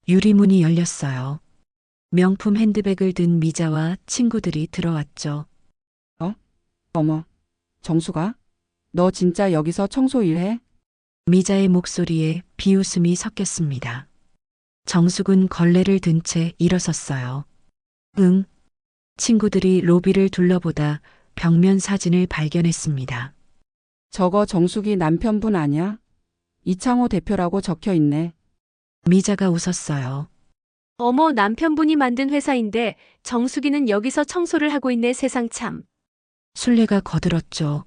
유리문이 열렸어요. 명품 핸드백을 든 미자와 친구들이 들어왔죠. 어머, 정수가? 너 진짜 여기서 청소 일해? 미자의 목소리에 비웃음이 섞였습니다. 정숙은 걸레를 든 채 일어섰어요. 응. 친구들이 로비를 둘러보다 벽면 사진을 발견했습니다. 저거 정숙이 남편분 아냐? 이창호 대표라고 적혀 있네. 미자가 웃었어요. 어머, 남편분이 만든 회사인데 정수기는 여기서 청소를 하고 있네. 세상 참. 술래가 거들었죠.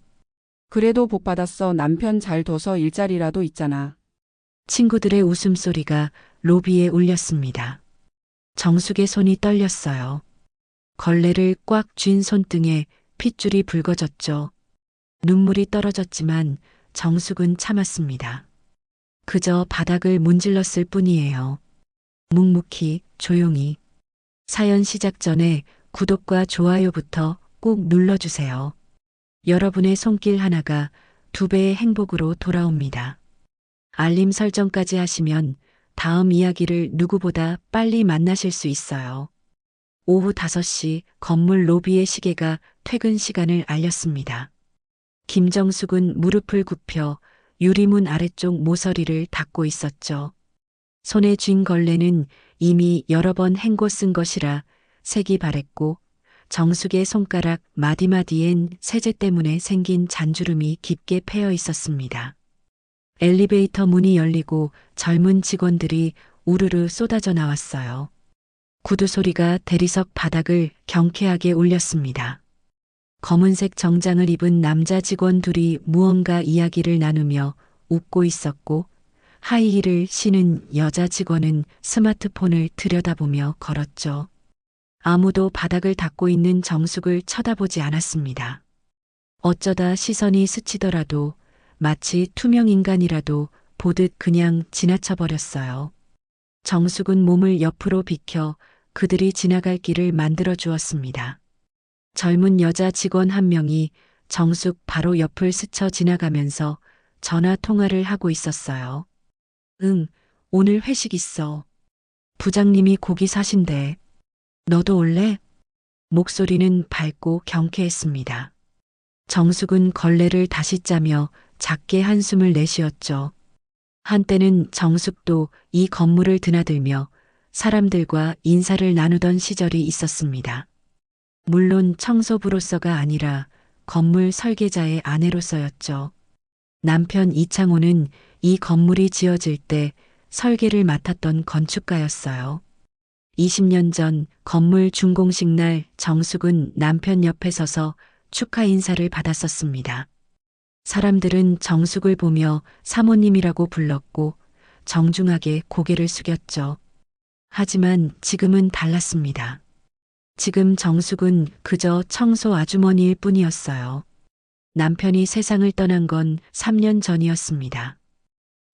그래도 복 받았어. 남편 잘 둬서 일자리라도 있잖아. 친구들의 웃음소리가 로비에 울렸습니다. 정숙의 손이 떨렸어요. 걸레를 꽉 쥔 손등에 핏줄이 붉어졌죠. 눈물이 떨어졌지만 정숙은 참았습니다. 그저 바닥을 문질렀을 뿐이에요. 묵묵히 조용히. 사연 시작 전에 구독과 좋아요부터 꼭 눌러주세요. 여러분의 손길 하나가 2배의 행복으로 돌아옵니다. 알림 설정까지 하시면 다음 이야기를 누구보다 빨리 만나실 수 있어요. 오후 5시 건물 로비의 시계가 퇴근 시간을 알렸습니다. 김정숙은 무릎을 굽혀 유리문 아래쪽 모서리를 닦고 있었죠. 손에 쥔 걸레는 이미 여러 번 헹궈 쓴 것이라 색이 바랬고 정숙의 손가락 마디마디엔 세제 때문에 생긴 잔주름이 깊게 패여 있었습니다. 엘리베이터 문이 열리고 젊은 직원들이 우르르 쏟아져 나왔어요. 구두 소리가 대리석 바닥을 경쾌하게 울렸습니다. 검은색 정장을 입은 남자 직원 둘이 무언가 이야기를 나누며 웃고 있었고 하이힐을 신은 여자 직원은 스마트폰을 들여다보며 걸었죠. 아무도 바닥을 닦고 있는 정숙을 쳐다보지 않았습니다. 어쩌다 시선이 스치더라도 마치 투명 인간이라도 보듯 그냥 지나쳐 버렸어요. 정숙은 몸을 옆으로 비켜 그들이 지나갈 길을 만들어 주었습니다. 젊은 여자 직원 한 명이 정숙 바로 옆을 스쳐 지나가면서 전화 통화를 하고 있었어요. 응, 오늘 회식 있어. 부장님이 고기 사신대. 너도 올래? 목소리는 밝고 경쾌했습니다. 정숙은 걸레를 다시 짜며 작게 한숨을 내쉬었죠. 한때는 정숙도 이 건물을 드나들며 사람들과 인사를 나누던 시절이 있었습니다. 물론 청소부로서가 아니라 건물 설계자의 아내로서였죠. 남편 이창호는 이 건물이 지어질 때 설계를 맡았던 건축가였어요. 20년 전 건물 준공식 날 정숙은 남편 옆에 서서 축하 인사를 받았었습니다. 사람들은 정숙을 보며 사모님이라고 불렀고 정중하게 고개를 숙였죠. 하지만 지금은 달랐습니다. 지금 정숙은 그저 청소 아주머니일 뿐이었어요. 남편이 세상을 떠난 건 3년 전이었습니다.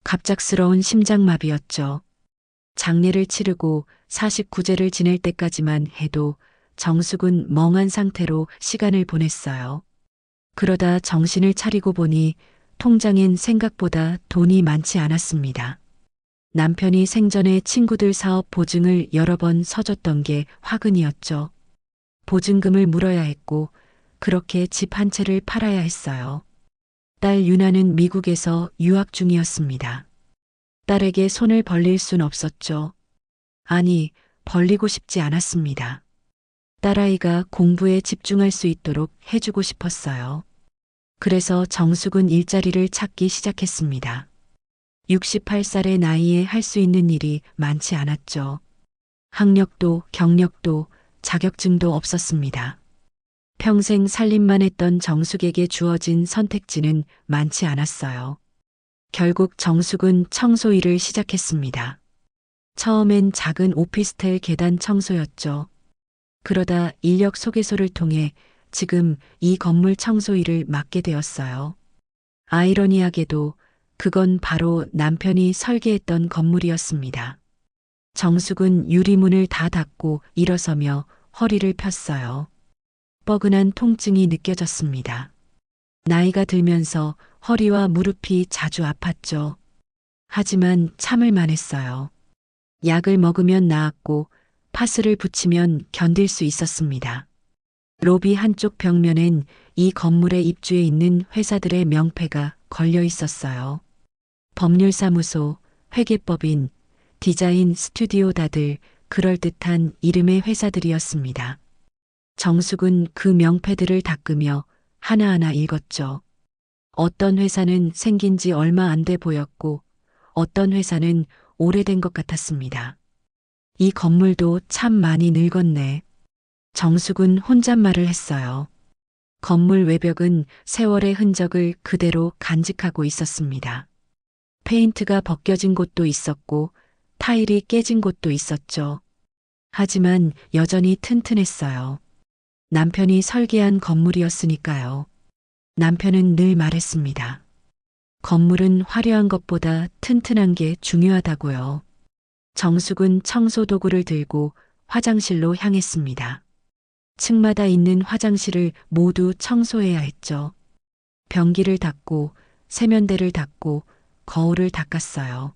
갑작스러운 심장마비였죠. 장례를 치르고 49제를 지낼 때까지만 해도 정숙은 멍한 상태로 시간을 보냈어요. 그러다 정신을 차리고 보니 통장엔 생각보다 돈이 많지 않았습니다. 남편이 생전에 친구들 사업 보증을 여러 번 서줬던 게 화근이었죠. 보증금을 물어야 했고 그렇게 집 한 채를 팔아야 했어요. 딸 유나는 미국에서 유학 중이었습니다. 딸에게 손을 벌릴 순 없었죠. 아니, 벌리고 싶지 않았습니다. 딸아이가 공부에 집중할 수 있도록 해주고 싶었어요. 그래서 정숙은 일자리를 찾기 시작했습니다. 68살의 나이에 할 수 있는 일이 많지 않았죠. 학력도 경력도 자격증도 없었습니다. 평생 살림만 했던 정숙에게 주어진 선택지는 많지 않았어요. 결국 정숙은 청소 일을 시작했습니다. 처음엔 작은 오피스텔 계단 청소였죠. 그러다 인력 소개소를 통해 지금 이 건물 청소 일을 맡게 되었어요. 아이러니하게도 그건 바로 남편이 설계했던 건물이었습니다. 정숙은 유리문을 다 닫고 일어서며 허리를 폈어요. 뻐근한 통증이 느껴졌습니다. 나이가 들면서 허리와 무릎이 자주 아팠죠. 하지만 참을 만했어요. 약을 먹으면 나았고 파스를 붙이면 견딜 수 있었습니다. 로비 한쪽 벽면엔 이 건물에 입주해 있는 회사들의 명패가 걸려 있었어요. 법률사무소, 회계법인, 디자인 스튜디오 다들 그럴듯한 이름의 회사들이었습니다. 정숙은 그 명패들을 닦으며 하나하나 읽었죠. 어떤 회사는 생긴 지 얼마 안 돼 보였고 어떤 회사는 오래된 것 같았습니다. 이 건물도 참 많이 늙었네. 정숙은 혼잣말을 했어요. 건물 외벽은 세월의 흔적을 그대로 간직하고 있었습니다. 페인트가 벗겨진 곳도 있었고 타일이 깨진 곳도 있었죠. 하지만 여전히 튼튼했어요. 남편이 설계한 건물이었으니까요. 남편은 늘 말했습니다. 건물은 화려한 것보다 튼튼한 게 중요하다고요. 정숙은 청소 도구를 들고 화장실로 향했습니다. 층마다 있는 화장실을 모두 청소해야 했죠. 변기를 닦고 세면대를 닦고 거울을 닦았어요.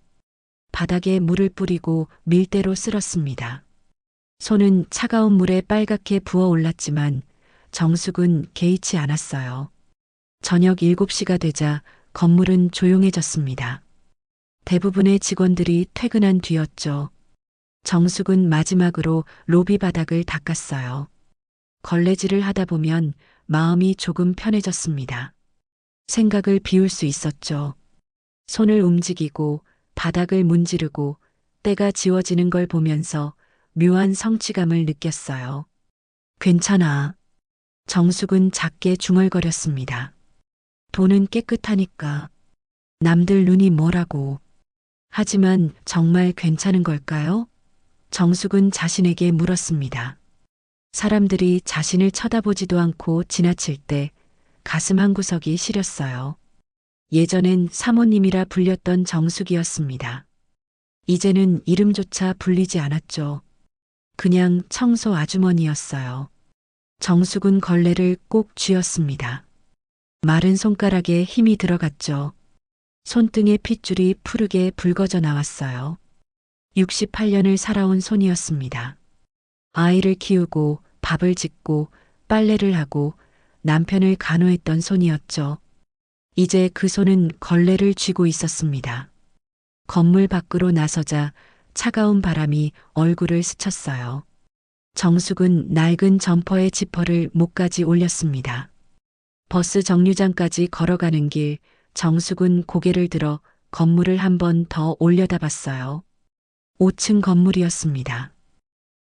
바닥에 물을 뿌리고 밀대로 쓸었습니다. 손은 차가운 물에 빨갛게 부어올랐지만 정숙은 개의치 않았어요. 저녁 7시가 되자 건물은 조용해졌습니다. 대부분의 직원들이 퇴근한 뒤였죠. 정숙은 마지막으로 로비 바닥을 닦았어요. 걸레질을 하다 보면 마음이 조금 편해졌습니다. 생각을 비울 수 있었죠. 손을 움직이고 바닥을 문지르고 때가 지워지는 걸 보면서 묘한 성취감을 느꼈어요. 괜찮아. 정숙은 작게 중얼거렸습니다. 돈은 깨끗하니까. 남들 눈이 뭐라고. 하지만 정말 괜찮은 걸까요? 정숙은 자신에게 물었습니다. 사람들이 자신을 쳐다보지도 않고 지나칠 때 가슴 한구석이 시렸어요. 예전엔 사모님이라 불렸던 정숙이었습니다. 이제는 이름조차 불리지 않았죠. 그냥 청소 아주머니였어요. 정숙은 걸레를 꼭 쥐었습니다. 마른 손가락에 힘이 들어갔죠. 손등의 핏줄이 푸르게 붉어져 나왔어요. 68년을 살아온 손이었습니다. 아이를 키우고 밥을 짓고 빨래를 하고 남편을 간호했던 손이었죠. 이제 그 손은 걸레를 쥐고 있었습니다. 건물 밖으로 나서자 차가운 바람이 얼굴을 스쳤어요. 정숙은 낡은 점퍼의 지퍼를 목까지 올렸습니다. 버스 정류장까지 걸어가는 길 정숙은 고개를 들어 건물을 한 번 더 올려다봤어요. 5층 건물이었습니다.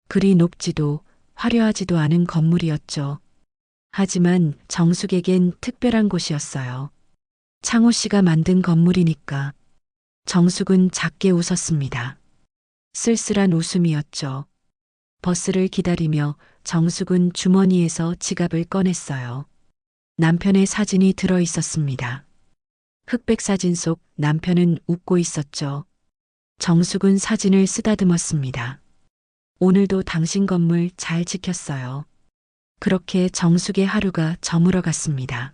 그리 높지도 화려하지도 않은 건물이었죠. 하지만 정숙에겐 특별한 곳이었어요. 창호 씨가 만든 건물이니까. 정숙은 작게 웃었습니다. 쓸쓸한 웃음이었죠. 버스를 기다리며 정숙은 주머니에서 지갑을 꺼냈어요. 남편의 사진이 들어 있었습니다. 흑백 사진 속 남편은 웃고 있었죠. 정숙은 사진을 쓰다듬었습니다. 오늘도 당신 건물 잘 지켰어요. 그렇게 정숙의 하루가 저물어 갔습니다.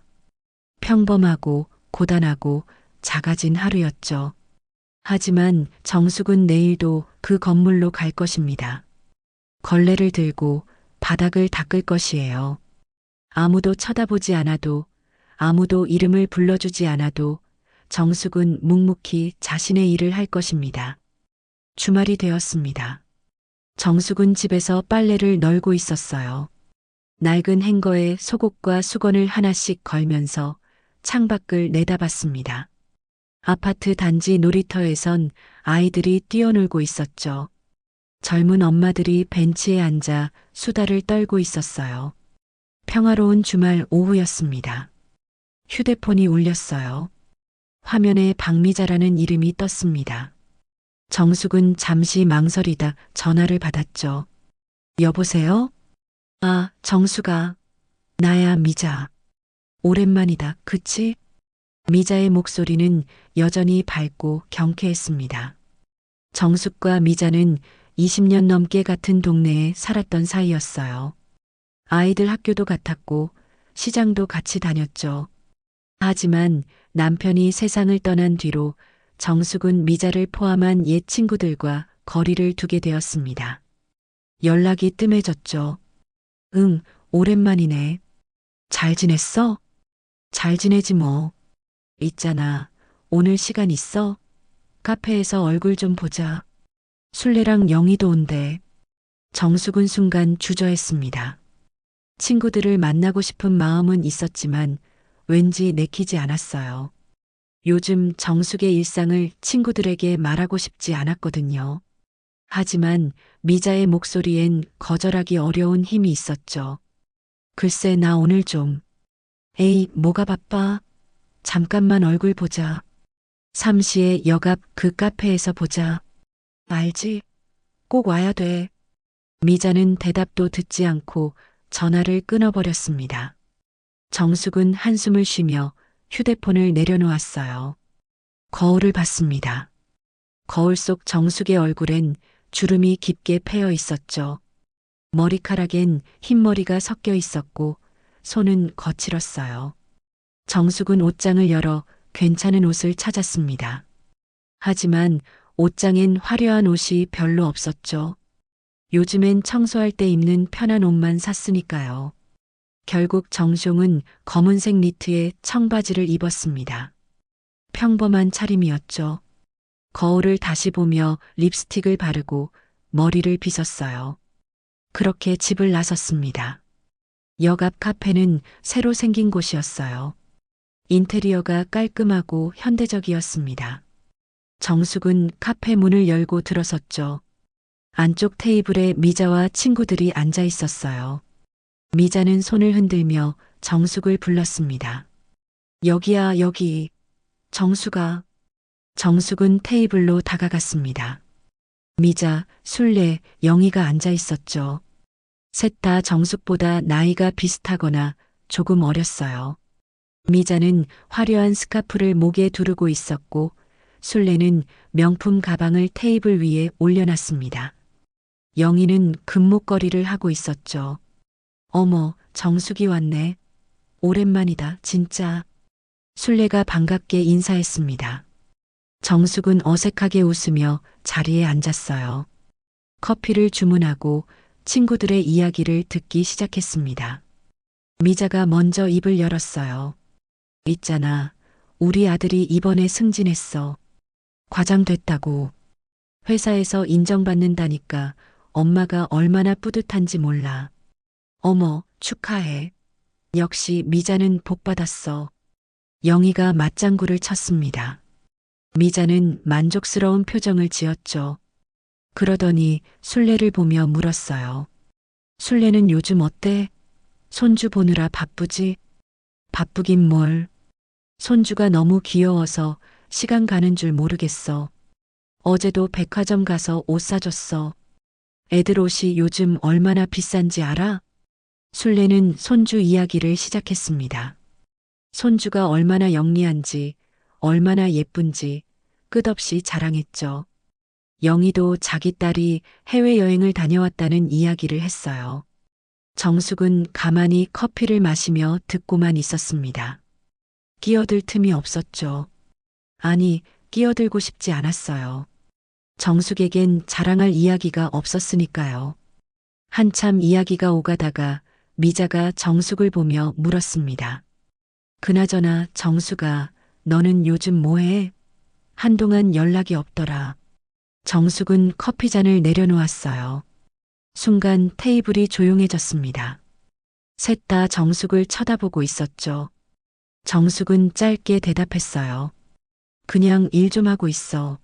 평범하고 고단하고 작아진 하루였죠. 하지만 정숙은 내일도 그 건물로 갈 것입니다. 걸레를 들고 바닥을 닦을 것이에요. 아무도 쳐다보지 않아도, 아무도 이름을 불러주지 않아도 정숙은 묵묵히 자신의 일을 할 것입니다. 주말이 되었습니다. 정숙은 집에서 빨래를 널고 있었어요. 낡은 행거에 속옷과 수건을 하나씩 걸면서 창밖을 내다봤습니다. 아파트 단지 놀이터에선 아이들이 뛰어놀고 있었죠. 젊은 엄마들이 벤치에 앉아 수다를 떨고 있었어요. 평화로운 주말 오후였습니다. 휴대폰이 울렸어요. 화면에 박미자라는 이름이 떴습니다. 정숙은 잠시 망설이다 전화를 받았죠. 여보세요? 아, 정숙아. 나야, 미자. 오랜만이다, 그치? 미자의 목소리는 여전히 밝고 경쾌했습니다. 정숙과 미자는 20년 넘게 같은 동네에 살았던 사이였어요. 아이들 학교도 같았고 시장도 같이 다녔죠. 하지만 남편이 세상을 떠난 뒤로 정숙은 미자를 포함한 옛 친구들과 거리를 두게 되었습니다. 연락이 뜸해졌죠. 응, 오랜만이네. 잘 지냈어? 잘 지내지 뭐. 있잖아. 오늘 시간 있어? 카페에서 얼굴 좀 보자. 술래랑 영희도 온대. 정숙은 순간 주저했습니다. 친구들을 만나고 싶은 마음은 있었지만 왠지 내키지 않았어요. 요즘 정숙의 일상을 친구들에게 말하고 싶지 않았거든요. 하지만 미자의 목소리엔 거절하기 어려운 힘이 있었죠. 글쎄, 나 오늘 좀. 에이, 뭐가 바빠? 잠깐만 얼굴 보자. 3시에 역 앞 그 카페에서 보자. 알지? 꼭 와야 돼. 미자는 대답도 듣지 않고 전화를 끊어버렸습니다. 정숙은 한숨을 쉬며 휴대폰을 내려놓았어요. 거울을 봤습니다. 거울 속 정숙의 얼굴엔 주름이 깊게 패여 있었죠. 머리카락엔 흰머리가 섞여 있었고 손은 거칠었어요. 정숙은 옷장을 열어 괜찮은 옷을 찾았습니다. 하지만 옷장엔 화려한 옷이 별로 없었죠. 요즘엔 청소할 때 입는 편한 옷만 샀으니까요. 결국 정숑은 검은색 니트에 청바지를 입었습니다. 평범한 차림이었죠. 거울을 다시 보며 립스틱을 바르고 머리를 빗었어요. 그렇게 집을 나섰습니다. 역 앞 카페는 새로 생긴 곳이었어요. 인테리어가 깔끔하고 현대적이었습니다. 정숙은 카페 문을 열고 들어섰죠. 안쪽 테이블에 미자와 친구들이 앉아 있었어요. 미자는 손을 흔들며 정숙을 불렀습니다. 여기야, 여기. 정숙아. 정숙은 테이블로 다가갔습니다. 미자, 술래, 영희가 앉아 있었죠. 셋 다 정숙보다 나이가 비슷하거나 조금 어렸어요. 미자는 화려한 스카프를 목에 두르고 있었고 술래는 명품 가방을 테이블 위에 올려놨습니다. 영희는 금목걸이를 하고 있었죠. 어머, 정숙이 왔네. 오랜만이다, 진짜. 술래가 반갑게 인사했습니다. 정숙은 어색하게 웃으며 자리에 앉았어요. 커피를 주문하고 친구들의 이야기를 듣기 시작했습니다. 미자가 먼저 입을 열었어요. 있잖아, 우리 아들이 이번에 승진했어. 과장 됐다고. 회사에서 인정받는다니까 엄마가 얼마나 뿌듯한지 몰라. 어머, 축하해. 역시 미자는 복 받았어. 영희가 맞장구를 쳤습니다. 미자는 만족스러운 표정을 지었죠. 그러더니 술래를 보며 물었어요. 술래는 요즘 어때? 손주 보느라 바쁘지? 바쁘긴 뭘. 손주가 너무 귀여워서 시간 가는 줄 모르겠어. 어제도 백화점 가서 옷 사줬어. 애들 옷이 요즘 얼마나 비싼지 알아? 술래는 손주 이야기를 시작했습니다. 손주가 얼마나 영리한지, 얼마나 예쁜지 끝없이 자랑했죠. 영희도 자기 딸이 해외여행을 다녀왔다는 이야기를 했어요. 정숙은 가만히 커피를 마시며 듣고만 있었습니다. 끼어들 틈이 없었죠. 아니, 끼어들고 싶지 않았어요. 정숙에겐 자랑할 이야기가 없었으니까요. 한참 이야기가 오가다가 미자가 정숙을 보며 물었습니다. 그나저나 정숙아, 너는 요즘 뭐해? 한동안 연락이 없더라. 정숙은 커피잔을 내려놓았어요. 순간 테이블이 조용해졌습니다. 셋 다 정숙을 쳐다보고 있었죠. 정숙은 짧게 대답했어요. 그냥 일 좀 하고 있어.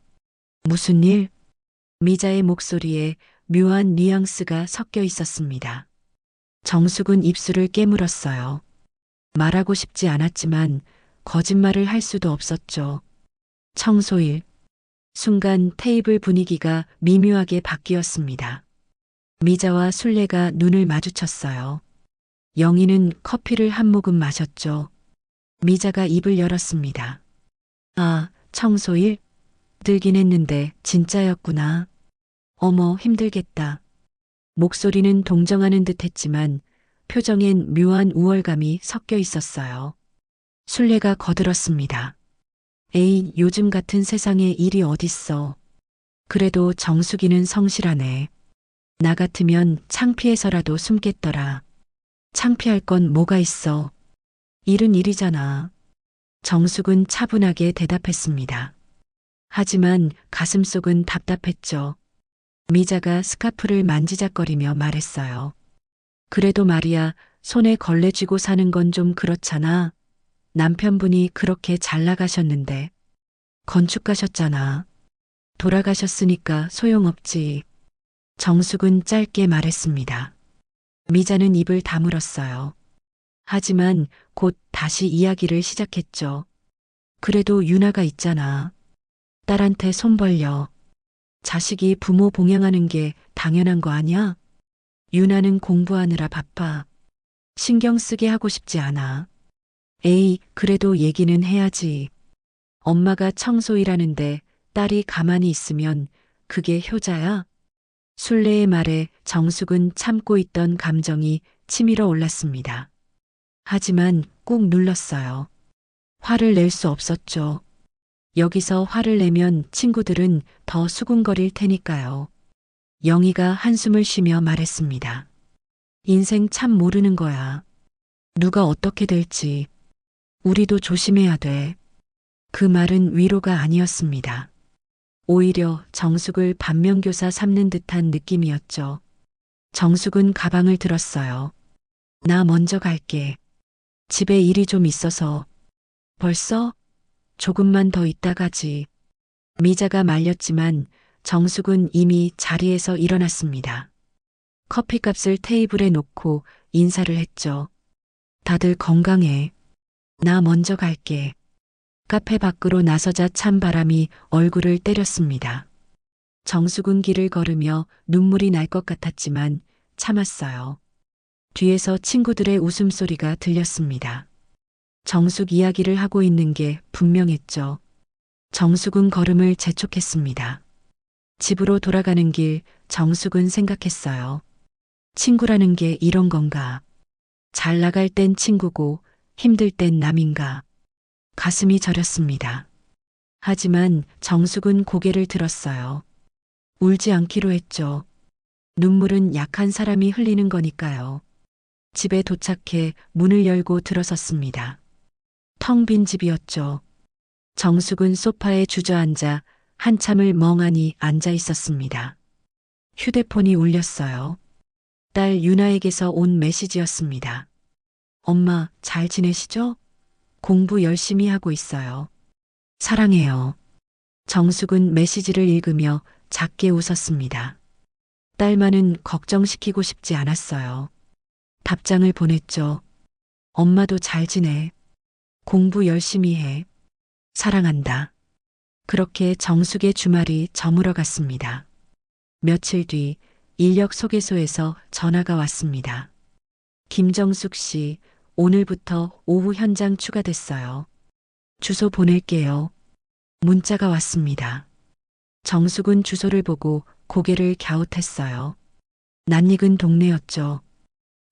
무슨 일? 미자의 목소리에 묘한 뉘앙스가 섞여 있었습니다. 정숙은 입술을 깨물었어요. 말하고 싶지 않았지만 거짓말을 할 수도 없었죠. 청소일. 순간 테이블 분위기가 미묘하게 바뀌었습니다. 미자와 술래가 눈을 마주쳤어요. 영희는 커피를 한 모금 마셨죠. 미자가 입을 열었습니다. 아, 청소일? 들긴 했는데 진짜였구나. 어머, 힘들겠다. 목소리는 동정하는 듯 했지만 표정엔 묘한 우월감이 섞여 있었어요. 술래가 거들었습니다. 에이, 요즘 같은 세상에 일이 어딨어. 그래도 정숙이는 성실하네. 나 같으면 창피해서라도 숨겠더라. 창피할 건 뭐가 있어. 일은 일이잖아. 정숙은 차분하게 대답했습니다. 하지만 가슴속은 답답했죠. 미자가 스카프를 만지작거리며 말했어요. 그래도 말이야, 손에 걸레 쥐고 사는 건 좀 그렇잖아. 남편분이 그렇게 잘 나가셨는데. 건축 가셨잖아. 돌아가셨으니까 소용없지. 정숙은 짧게 말했습니다. 미자는 입을 다물었어요. 하지만 곧 다시 이야기를 시작했죠. 그래도 유나가 있잖아. 딸한테 손 벌려. 자식이 부모 봉양하는 게 당연한 거 아니야? 유나는 공부하느라 바빠. 신경 쓰게 하고 싶지 않아. 에이, 그래도 얘기는 해야지. 엄마가 청소일하는데 딸이 가만히 있으면 그게 효자야? 순례의 말에 정숙은 참고 있던 감정이 치밀어 올랐습니다. 하지만 꾹 눌렀어요. 화를 낼 수 없었죠. 여기서 화를 내면 친구들은 더 수군거릴 테니까요. 영희가 한숨을 쉬며 말했습니다. 인생 참 모르는 거야. 누가 어떻게 될지. 우리도 조심해야 돼. 그 말은 위로가 아니었습니다. 오히려 정숙을 반면교사 삼는 듯한 느낌이었죠. 정숙은 가방을 들었어요. 나 먼저 갈게. 집에 일이 좀 있어서. 벌써? 조금만 더 있다 가지. 미자가 말렸지만 정숙은 이미 자리에서 일어났습니다. 커피값을 테이블에 놓고 인사를 했죠. 다들 건강해. 나 먼저 갈게. 카페 밖으로 나서자 찬 바람이 얼굴을 때렸습니다. 정숙은 길을 걸으며 눈물이 날 것 같았지만 참았어요. 뒤에서 친구들의 웃음소리가 들렸습니다. 정숙 이야기를 하고 있는 게 분명했죠. 정숙은 걸음을 재촉했습니다. 집으로 돌아가는 길 정숙은 생각했어요. 친구라는 게 이런 건가? 잘 나갈 땐 친구고 힘들 땐 남인가? 가슴이 저렸습니다. 하지만 정숙은 고개를 들었어요. 울지 않기로 했죠. 눈물은 약한 사람이 흘리는 거니까요. 집에 도착해 문을 열고 들어섰습니다. 텅 빈 집이었죠. 정숙은 소파에 주저앉아 한참을 멍하니 앉아 있었습니다. 휴대폰이 울렸어요. 딸 유나에게서 온 메시지였습니다. 엄마, 잘 지내시죠? 공부 열심히 하고 있어요. 사랑해요. 정숙은 메시지를 읽으며 작게 웃었습니다. 딸만은 걱정시키고 싶지 않았어요. 답장을 보냈죠. 엄마도 잘 지내. 공부 열심히 해. 사랑한다. 그렇게 정숙의 주말이 저물어 갔습니다. 며칠 뒤 인력 소개소에서 전화가 왔습니다. 김정숙 씨, 오늘부터 오후 현장 추가됐어요. 주소 보낼게요. 문자가 왔습니다. 정숙은 주소를 보고 고개를 갸웃했어요. 낯익은 동네였죠.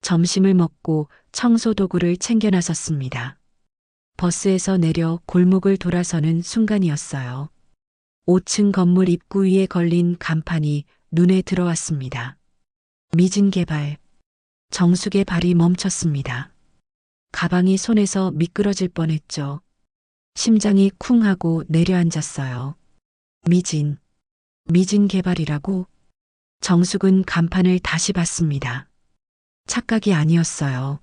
점심을 먹고 청소 도구를 챙겨 나섰습니다. 버스에서 내려 골목을 돌아서는 순간이었어요. 5층 건물 입구 위에 걸린 간판이 눈에 들어왔습니다. 미진개발. 정숙의 발이 멈췄습니다. 가방이 손에서 미끄러질 뻔했죠. 심장이 쿵 하고 내려앉았어요. 미진개발이라고? 정숙은 간판을 다시 봤습니다. 착각이 아니었어요.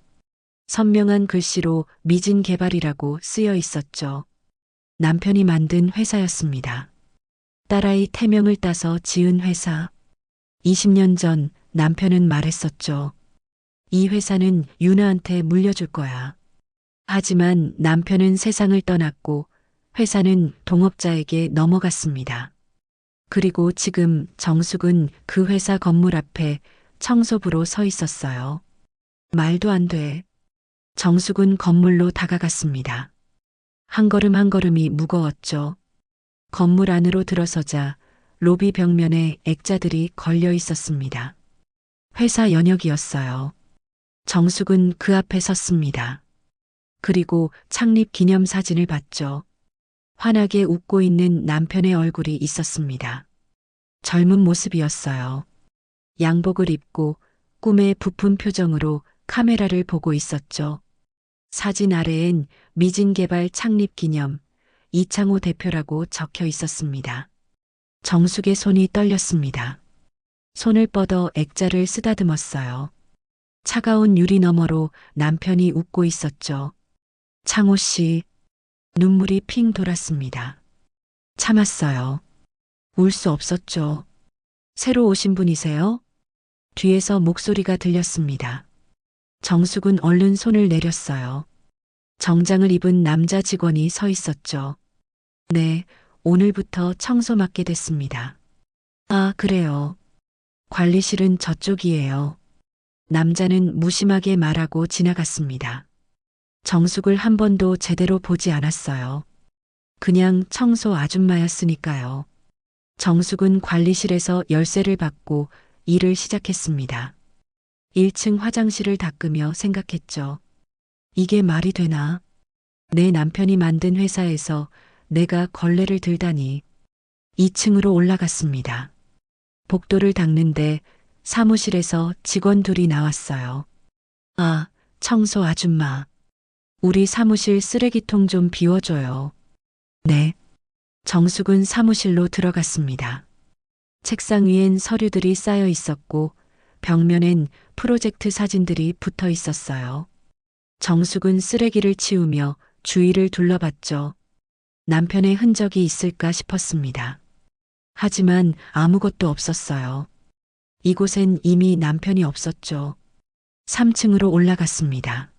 선명한 글씨로 미진개발이라고 쓰여 있었죠. 남편이 만든 회사였습니다. 딸아이 태명을 따서 지은 회사. 20년 전 남편은 말했었죠. 이 회사는 유나한테 물려줄 거야. 하지만 남편은 세상을 떠났고 회사는 동업자에게 넘어갔습니다. 그리고 지금 정숙은 그 회사 건물 앞에 청소부로 서 있었어요. 말도 안 돼. 정숙은 건물로 다가갔습니다. 한 걸음 한 걸음이 무거웠죠. 건물 안으로 들어서자 로비 벽면에 액자들이 걸려 있었습니다. 회사 연역이었어요. 정숙은 그 앞에 섰습니다. 그리고 창립 기념 사진을 봤죠. 환하게 웃고 있는 남편의 얼굴이 있었습니다. 젊은 모습이었어요. 양복을 입고 꿈에 부푼 표정으로 카메라를 보고 있었죠. 사진 아래엔 미진개발 창립 기념 이창호 대표라고 적혀 있었습니다. 정숙의 손이 떨렸습니다. 손을 뻗어 액자를 쓰다듬었어요. 차가운 유리 너머로 남편이 웃고 있었죠. 창호 씨, 눈물이 핑 돌았습니다. 참았어요. 울 수 없었죠. 새로 오신 분이세요? 뒤에서 목소리가 들렸습니다. 정숙은 얼른 손을 내렸어요. 정장을 입은 남자 직원이 서 있었죠. 네, 오늘부터 청소 맡게 됐습니다. 아, 그래요. 관리실은 저쪽이에요. 남자는 무심하게 말하고 지나갔습니다. 정숙을 한 번도 제대로 보지 않았어요. 그냥 청소 아줌마였으니까요. 정숙은 관리실에서 열쇠를 받고 일을 시작했습니다. 1층 화장실을 닦으며 생각했죠. 이게 말이 되나? 내 남편이 만든 회사에서 내가 걸레를 들다니. 2층으로 올라갔습니다. 복도를 닦는데 사무실에서 직원 둘이 나왔어요. 아, 청소 아줌마. 우리 사무실 쓰레기통 좀 비워줘요. 네. 정숙은 사무실로 들어갔습니다. 책상 위엔 서류들이 쌓여 있었고 벽면엔 프로젝트 사진들이 붙어 있었어요. 정숙은 쓰레기를 치우며 주위를 둘러봤죠. 남편의 흔적이 있을까 싶었습니다. 하지만 아무것도 없었어요. 이곳엔 이미 남편이 없었죠. 3층으로 올라갔습니다.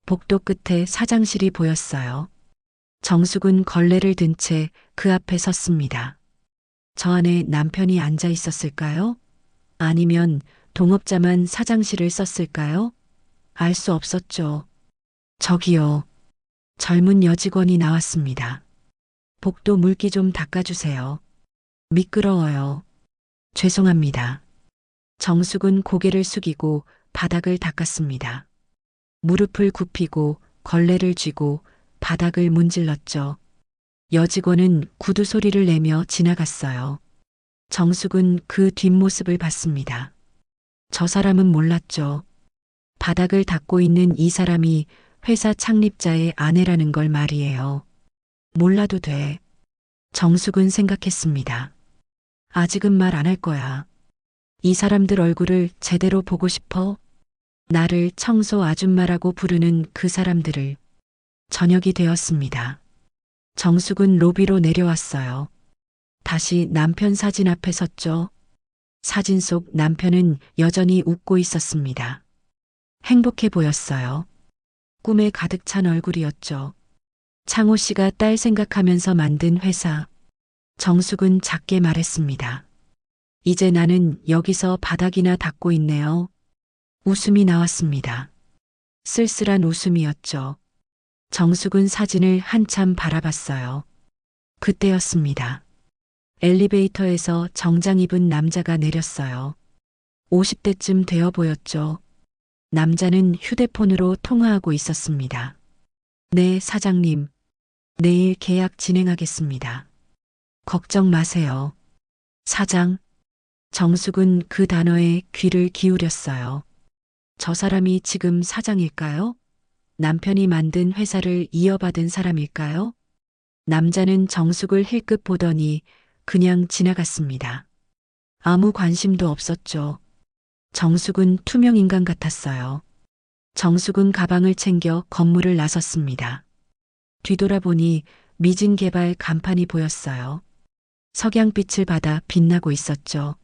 복도 끝에 사장실이 보였어요. 정숙은 걸레를 든 채 그 앞에 섰습니다. 저 안에 남편이 앉아 있었을까요? 아니면 동업자만 사장실을 썼을까요? 알 수 없었죠. 저기요. 젊은 여직원이 나왔습니다. 복도 물기 좀 닦아주세요. 미끄러워요. 죄송합니다. 정숙은 고개를 숙이고 바닥을 닦았습니다. 무릎을 굽히고 걸레를 쥐고 바닥을 문질렀죠. 여직원은 구두 소리를 내며 지나갔어요. 정숙은 그 뒷모습을 봤습니다. 저 사람은 몰랐죠. 바닥을 닦고 있는 이 사람이 회사 창립자의 아내라는 걸 말이에요. 몰라도 돼. 정숙은 생각했습니다. 아직은 말 안 할 거야. 이 사람들 얼굴을 제대로 보고 싶어? 나를 청소 아줌마라고 부르는 그 사람들을. 저녁이 되었습니다. 정숙은 로비로 내려왔어요. 다시 남편 사진 앞에 섰죠. 사진 속 남편은 여전히 웃고 있었습니다. 행복해 보였어요. 꿈에 가득 찬 얼굴이었죠. 창호 씨가 딸 생각하면서 만든 회사. 정숙은 작게 말했습니다. 이제 나는 여기서 바닥이나 닦고 있네요. 웃음이 나왔습니다. 쓸쓸한 웃음이었죠. 정숙은 사진을 한참 바라봤어요. 그때였습니다. 엘리베이터에서 정장 입은 남자가 내렸어요. 50대쯤 되어 보였죠. 남자는 휴대폰으로 통화하고 있었습니다. 네, 사장님. 내일 계약 진행하겠습니다. 걱정 마세요. 사장. 정숙은 그 단어에 귀를 기울였어요. 저 사람이 지금 사장일까요? 남편이 만든 회사를 이어받은 사람일까요? 남자는 정숙을 힐끗 보더니 그냥 지나갔습니다. 아무 관심도 없었죠. 정숙은 투명 인간 같았어요. 정숙은 가방을 챙겨 건물을 나섰습니다. 뒤돌아보니 미진개발 간판이 보였어요. 석양빛을 받아 빛나고 있었죠.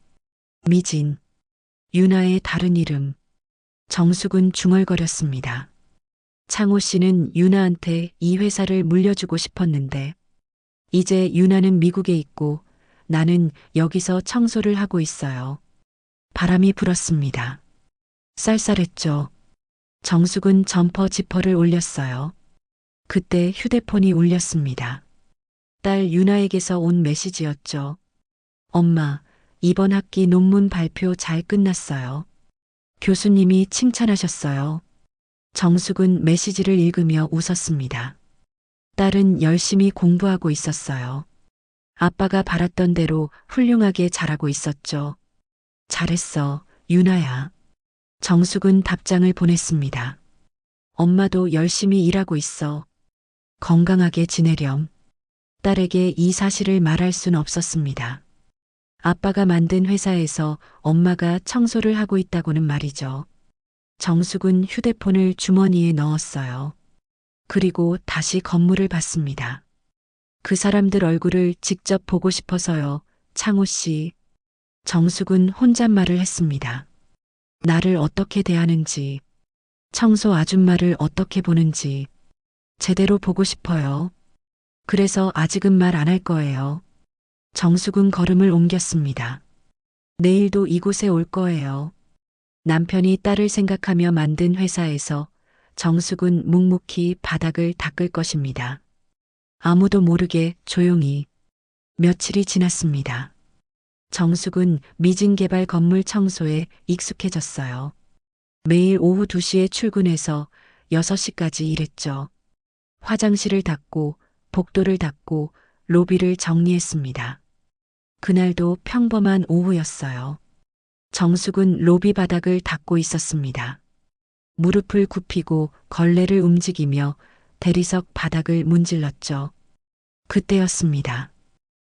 미진. 유나의 다른 이름. 정숙은 중얼거렸습니다. 창호 씨는 유나한테 이 회사를 물려주고 싶었는데 이제 유나는 미국에 있고 나는 여기서 청소를 하고 있어요. 바람이 불었습니다. 쌀쌀했죠. 정숙은 점퍼 지퍼를 올렸어요. 그때 휴대폰이 울렸습니다. 딸 유나에게서 온 메시지였죠. 엄마, 이번 학기 논문 발표 잘 끝났어요. 교수님이 칭찬하셨어요. 정숙은 메시지를 읽으며 웃었습니다. 딸은 열심히 공부하고 있었어요. 아빠가 바랐던 대로 훌륭하게 자라고 있었죠. 잘했어, 유나야. 정숙은 답장을 보냈습니다. 엄마도 열심히 일하고 있어. 건강하게 지내렴. 딸에게 이 사실을 말할 순 없었습니다. 아빠가 만든 회사에서 엄마가 청소를 하고 있다고는 말이죠. 정숙은 휴대폰을 주머니에 넣었어요. 그리고 다시 건물을 봤습니다. 그 사람들 얼굴을 직접 보고 싶어서요. 창호 씨. 정숙은 혼잣말을 했습니다. 나를 어떻게 대하는지, 청소 아줌마를 어떻게 보는지 제대로 보고 싶어요. 그래서 아직은 말 안 할 거예요. 정숙은 걸음을 옮겼습니다. 내일도 이곳에 올 거예요. 남편이 딸을 생각하며 만든 회사에서 정숙은 묵묵히 바닥을 닦을 것입니다. 아무도 모르게 조용히. 며칠이 지났습니다. 정숙은 미진개발 건물 청소에 익숙해졌어요. 매일 오후 2시에 출근해서 6시까지 일했죠. 화장실을 닦고 복도를 닦고 로비를 정리했습니다. 그날도 평범한 오후였어요. 정숙은 로비 바닥을 닦고 있었습니다. 무릎을 굽히고 걸레를 움직이며 대리석 바닥을 문질렀죠. 그때였습니다.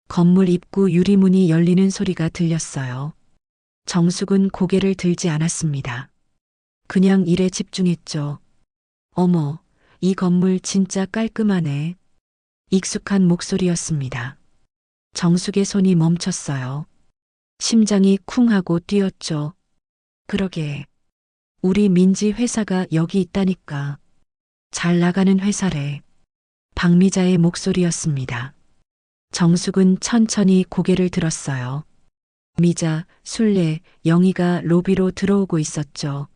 건물 입구 유리문이 열리는 소리가 들렸어요. 정숙은 고개를 들지 않았습니다. 그냥 일에 집중했죠. 어머, 이 건물 진짜 깔끔하네. 익숙한 목소리였습니다. 정숙의 손이 멈췄어요. 심장이 쿵 하고 뛰었죠. 그러게. 우리 민지 회사가 여기 있다니까. 잘 나가는 회사래. 박미자의 목소리였습니다. 정숙은 천천히 고개를 들었어요. 미자, 술래, 영희가 로비로 들어오고 있었죠.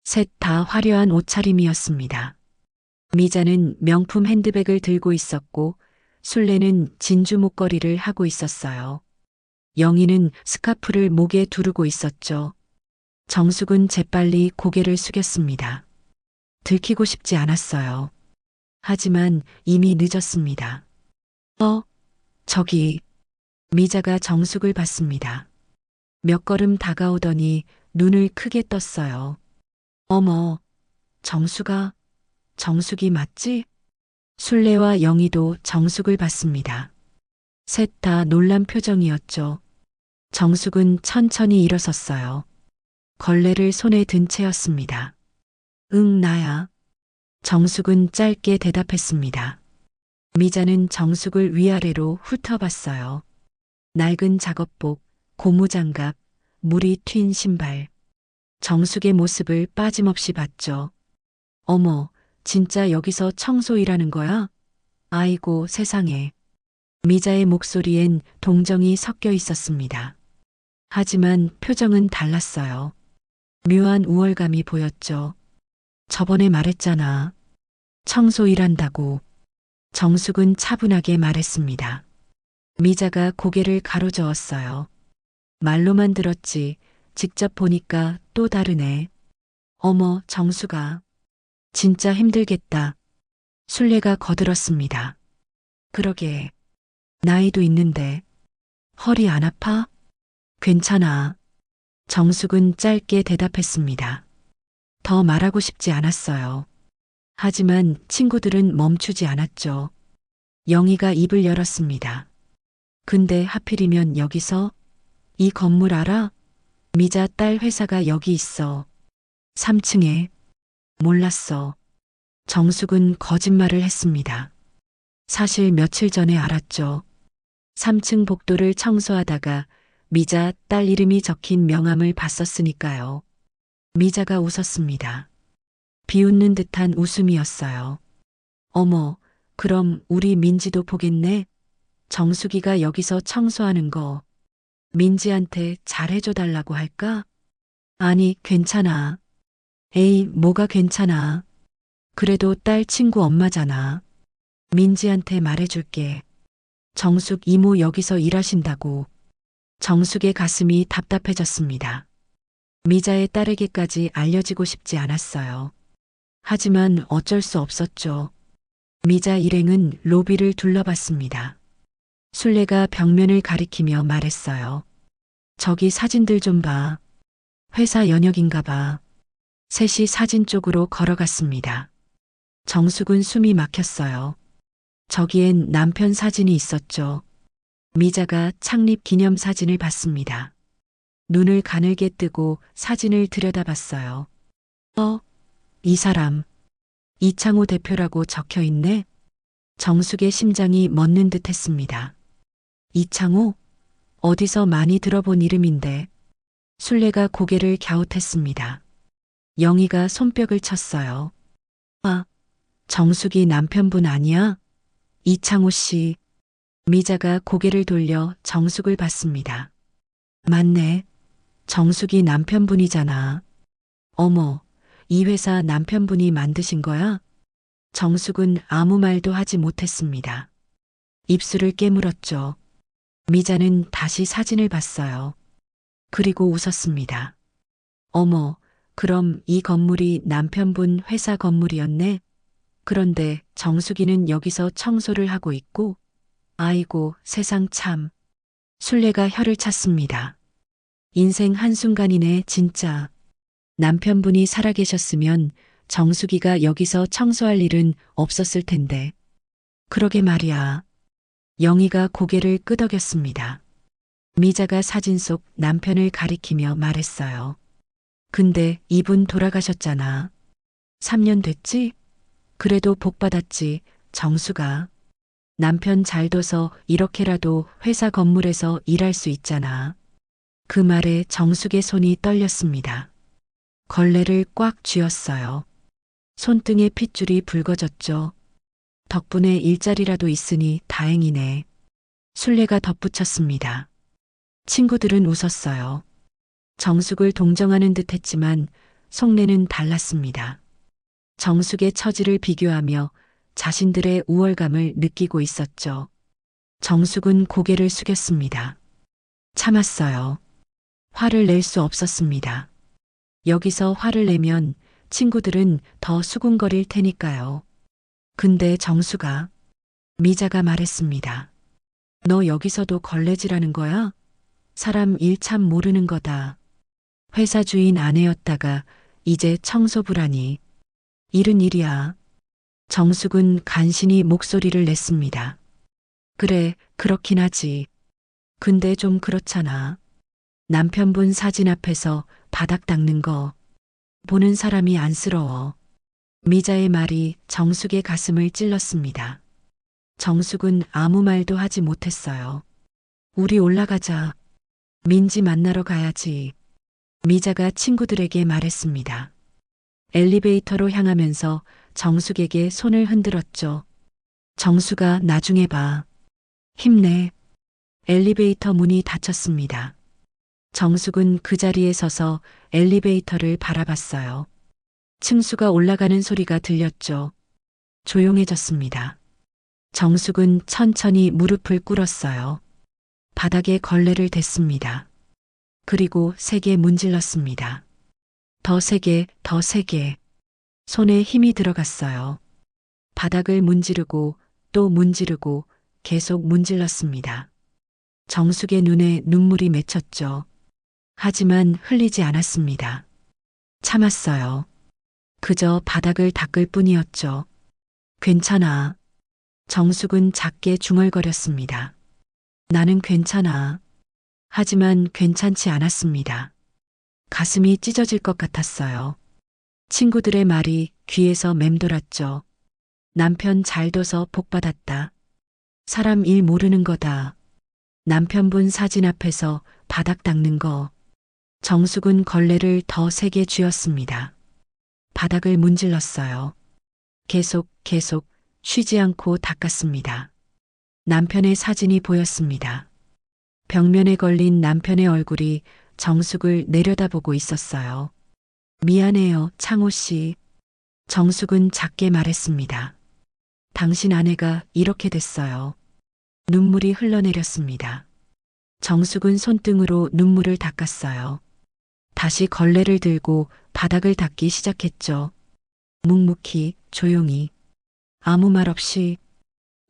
셋 다 화려한 옷차림이었습니다. 미자는 명품 핸드백을 들고 있었고 술래는 진주 목걸이를 하고 있었어요. 영희는 스카프를 목에 두르고 있었죠. 정숙은 재빨리 고개를 숙였습니다. 들키고 싶지 않았어요. 하지만 이미 늦었습니다. 저기. 미자가 정숙을 봤습니다. 몇 걸음 다가오더니 눈을 크게 떴어요. 어머, 정숙이 맞지? 술래와 영희도 정숙을 봤습니다. 셋 다 놀란 표정이었죠. 정숙은 천천히 일어섰어요. 걸레를 손에 든 채였습니다. 응, 나야. 정숙은 짧게 대답했습니다. 미자는 정숙을 위아래로 훑어봤어요. 낡은 작업복, 고무장갑, 물이 튄 신발. 정숙의 모습을 빠짐없이 봤죠. 어머, 진짜 여기서 청소 일하는 거야? 아이고, 세상에. 미자의 목소리엔 동정이 섞여 있었습니다. 하지만 표정은 달랐어요. 묘한 우월감이 보였죠. 저번에 말했잖아. 청소 일한다고. 정숙은 차분하게 말했습니다. 미자가 고개를 가로저었어요. 말로만 들었지 직접 보니까 또 다르네. 어머, 정숙아. 진짜 힘들겠다. 술래가 거들었습니다. 그러게. 나이도 있는데. 허리 안 아파? 괜찮아. 정숙은 짧게 대답했습니다. 더 말하고 싶지 않았어요. 하지만 친구들은 멈추지 않았죠. 영희가 입을 열었습니다. 근데 하필이면 여기서? 이 건물 알아? 미자 딸 회사가 여기 있어. 3층에. 몰랐어. 정숙은 거짓말을 했습니다. 사실 며칠 전에 알았죠. 3층 복도를 청소하다가 미자 딸 이름이 적힌 명함을 봤었으니까요. 미자가 웃었습니다. 비웃는 듯한 웃음이었어요. 어머, 그럼 우리 민지도 보겠네? 정숙이가 여기서 청소하는 거 민지한테 잘해줘 달라고 할까? 아니, 괜찮아. 에이, 뭐가 괜찮아. 그래도 딸 친구 엄마잖아. 민지한테 말해줄게. 정숙 이모 여기서 일하신다고. 정숙의 가슴이 답답해졌습니다. 미자의 딸에게까지 알려지고 싶지 않았어요. 하지만 어쩔 수 없었죠. 미자 일행은 로비를 둘러봤습니다. 술래가 벽면을 가리키며 말했어요. 저기 사진들 좀 봐. 회사 연역인가 봐. 셋이 사진 쪽으로 걸어갔습니다. 정숙은 숨이 막혔어요. 저기엔 남편 사진이 있었죠. 미자가 창립 기념 사진을 봤습니다. 눈을 가늘게 뜨고 사진을 들여다봤어요. 이 사람, 이창호 대표라고 적혀 있네? 정숙의 심장이 멎는 듯 했습니다. 이창호? 어디서 많이 들어본 이름인데. 술래가 고개를 갸웃했습니다. 영희가 손뼉을 쳤어요. 아, 정숙이 남편분 아니야? 이창호 씨. 미자가 고개를 돌려 정숙을 봤습니다. 맞네. 정숙이 남편분이잖아. 어머, 이 회사 남편분이 만드신 거야? 정숙은 아무 말도 하지 못했습니다. 입술을 깨물었죠. 미자는 다시 사진을 봤어요. 그리고 웃었습니다. 어머, 그럼 이 건물이 남편분 회사 건물이었네? 그런데 정숙이는 여기서 청소를 하고 있고, 아이고, 세상 참. 술래가 혀를 찼습니다. 인생 한순간이네, 진짜. 남편분이 살아계셨으면 정숙이가 여기서 청소할 일은 없었을 텐데. 그러게 말이야. 영희가 고개를 끄덕였습니다. 미자가 사진 속 남편을 가리키며 말했어요. 근데 이분 돌아가셨잖아. 3년 됐지? 그래도 복 받았지, 정수가. 남편 잘 둬서 이렇게라도 회사 건물에서 일할 수 있잖아. 그 말에 정숙의 손이 떨렸습니다. 걸레를 꽉 쥐었어요. 손등에 핏줄이 붉어졌죠. 덕분에 일자리라도 있으니 다행이네. 술래가 덧붙였습니다. 친구들은 웃었어요. 정숙을 동정하는 듯 했지만 속내는 달랐습니다. 정숙의 처지를 비교하며 자신들의 우월감을 느끼고 있었죠. 정숙은 고개를 숙였습니다. 참았어요. 화를 낼 수 없었습니다. 여기서 화를 내면 친구들은 더 수군거릴 테니까요. 근데 정수가, 미자가 말했습니다. 너 여기서도 걸레질하는 거야? 사람 일 참 모르는 거다. 회사 주인 아내였다가 이제 청소부라니. 일은 일이야. 정숙은 간신히 목소리를 냈습니다. 그래, 그렇긴 하지. 근데 좀 그렇잖아. 남편분 사진 앞에서 바닥 닦는 거 보는 사람이 안쓰러워. 미자의 말이 정숙의 가슴을 찔렀습니다. 정숙은 아무 말도 하지 못했어요. 우리 올라가자. 민지 만나러 가야지. 미자가 친구들에게 말했습니다. 엘리베이터로 향하면서 정숙에게 손을 흔들었죠. 정숙아, 나중에 봐. 힘내. 엘리베이터 문이 닫혔습니다. 정숙은 그 자리에 서서 엘리베이터를 바라봤어요. 층수가 올라가는 소리가 들렸죠. 조용해졌습니다. 정숙은 천천히 무릎을 꿇었어요. 바닥에 걸레를 댔습니다. 그리고 세게 문질렀습니다. 더 세게, 더 세게. 손에 힘이 들어갔어요. 바닥을 문지르고 또 문지르고 계속 문질렀습니다. 정숙의 눈에 눈물이 맺혔죠. 하지만 흘리지 않았습니다. 참았어요. 그저 바닥을 닦을 뿐이었죠. 괜찮아. 정숙은 작게 중얼거렸습니다. 나는 괜찮아. 하지만 괜찮지 않았습니다. 가슴이 찢어질 것 같았어요. 친구들의 말이 귀에서 맴돌았죠. 남편 잘 둬서 복 받았다. 사람 일 모르는 거다. 남편분 사진 앞에서 바닥 닦는 거. 정숙은 걸레를 더 세게 쥐었습니다. 바닥을 문질렀어요. 계속 쉬지 않고 닦았습니다. 남편의 사진이 보였습니다. 벽면에 걸린 남편의 얼굴이 정숙을 내려다보고 있었어요. 미안해요, 창호 씨. 정숙은 작게 말했습니다. 당신 아내가 이렇게 됐어요. 눈물이 흘러내렸습니다. 정숙은 손등으로 눈물을 닦았어요. 다시 걸레를 들고 바닥을 닦기 시작했죠. 묵묵히, 조용히, 아무 말 없이.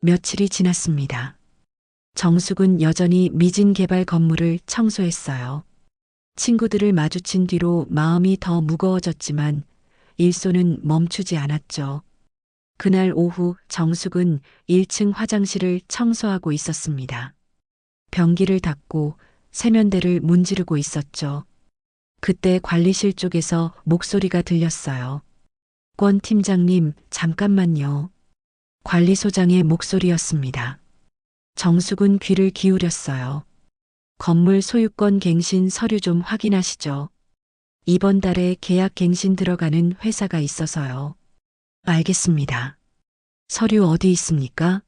며칠이 지났습니다. 정숙은 여전히 미진 개발 건물을 청소했어요. 친구들을 마주친 뒤로 마음이 더 무거워졌지만 일손은 멈추지 않았죠. 그날 오후 정숙은 1층 화장실을 청소하고 있었습니다. 변기를 닫고 세면대를 문지르고 있었죠. 그때 관리실 쪽에서 목소리가 들렸어요. 권 팀장님, 잠깐만요. 관리소장의 목소리였습니다. 정숙은 귀를 기울였어요. 건물 소유권 갱신 서류 좀 확인하시죠. 이번 달에 계약 갱신 들어가는 회사가 있어서요. 알겠습니다. 서류 어디 있습니까?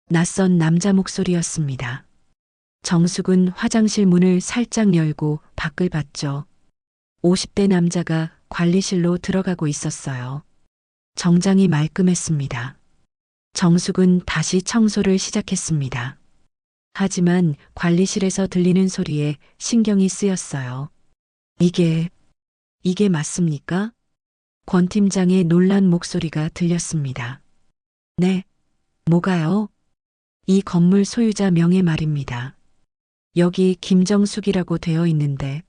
낯선 남자 목소리였습니다. 정숙은 화장실 문을 살짝 열고 밖을 봤죠. 50대 남자가 관리실로 들어가고 있었어요. 정장이 말끔했습니다. 정숙은 다시 청소를 시작했습니다. 하지만 관리실에서 들리는 소리에 신경이 쓰였어요. 이게 맞습니까? 권 팀장의 놀란 목소리가 들렸습니다. 네, 뭐가요? 이 건물 소유자 명의 말입니다. 여기 김정숙이라고 되어 있는데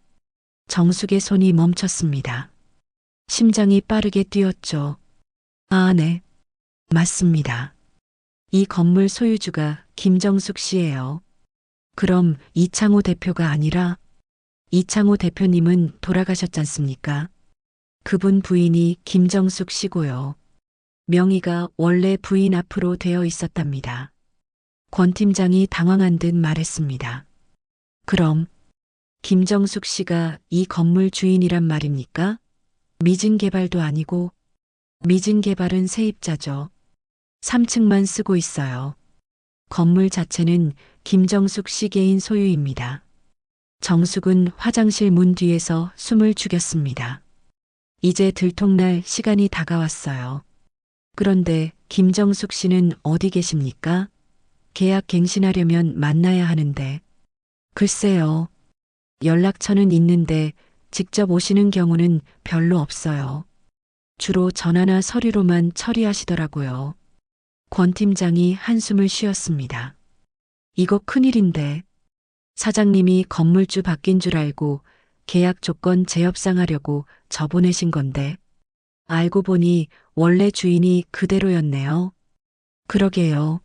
정숙의 손이 멈췄습니다. 심장이 빠르게 뛰었죠. 아, 네. 맞습니다. 이 건물 소유주가 김정숙 씨예요. 그럼 이창호 대표가 아니라 이창호 대표님은 돌아가셨잖습니까? 그분 부인이 김정숙 씨고요. 명의가 원래 부인 앞으로 되어 있었답니다. 권 팀장이 당황한 듯 말했습니다. 그럼 김정숙 씨가 이 건물 주인이란 말입니까? 미진 개발도 아니고 미진 개발은 세입자죠. 3층만 쓰고 있어요. 건물 자체는 김정숙 씨 개인 소유입니다. 정숙은 화장실 문 뒤에서 숨을 죽였습니다. 이제 들통날 시간이 다가왔어요. 그런데 김정숙 씨는 어디 계십니까? 계약 갱신하려면 만나야 하는데. 글쎄요. 연락처는 있는데 직접 오시는 경우는 별로 없어요. 주로 전화나 서류로만 처리하시더라고요. 권 팀장이 한숨을 쉬었습니다. 이거 큰일인데. 사장님이 건물주 바뀐 줄 알고 계약 조건 재협상하려고 저 보내신 건데. 알고 보니 원래 주인이 그대로였네요. 그러게요.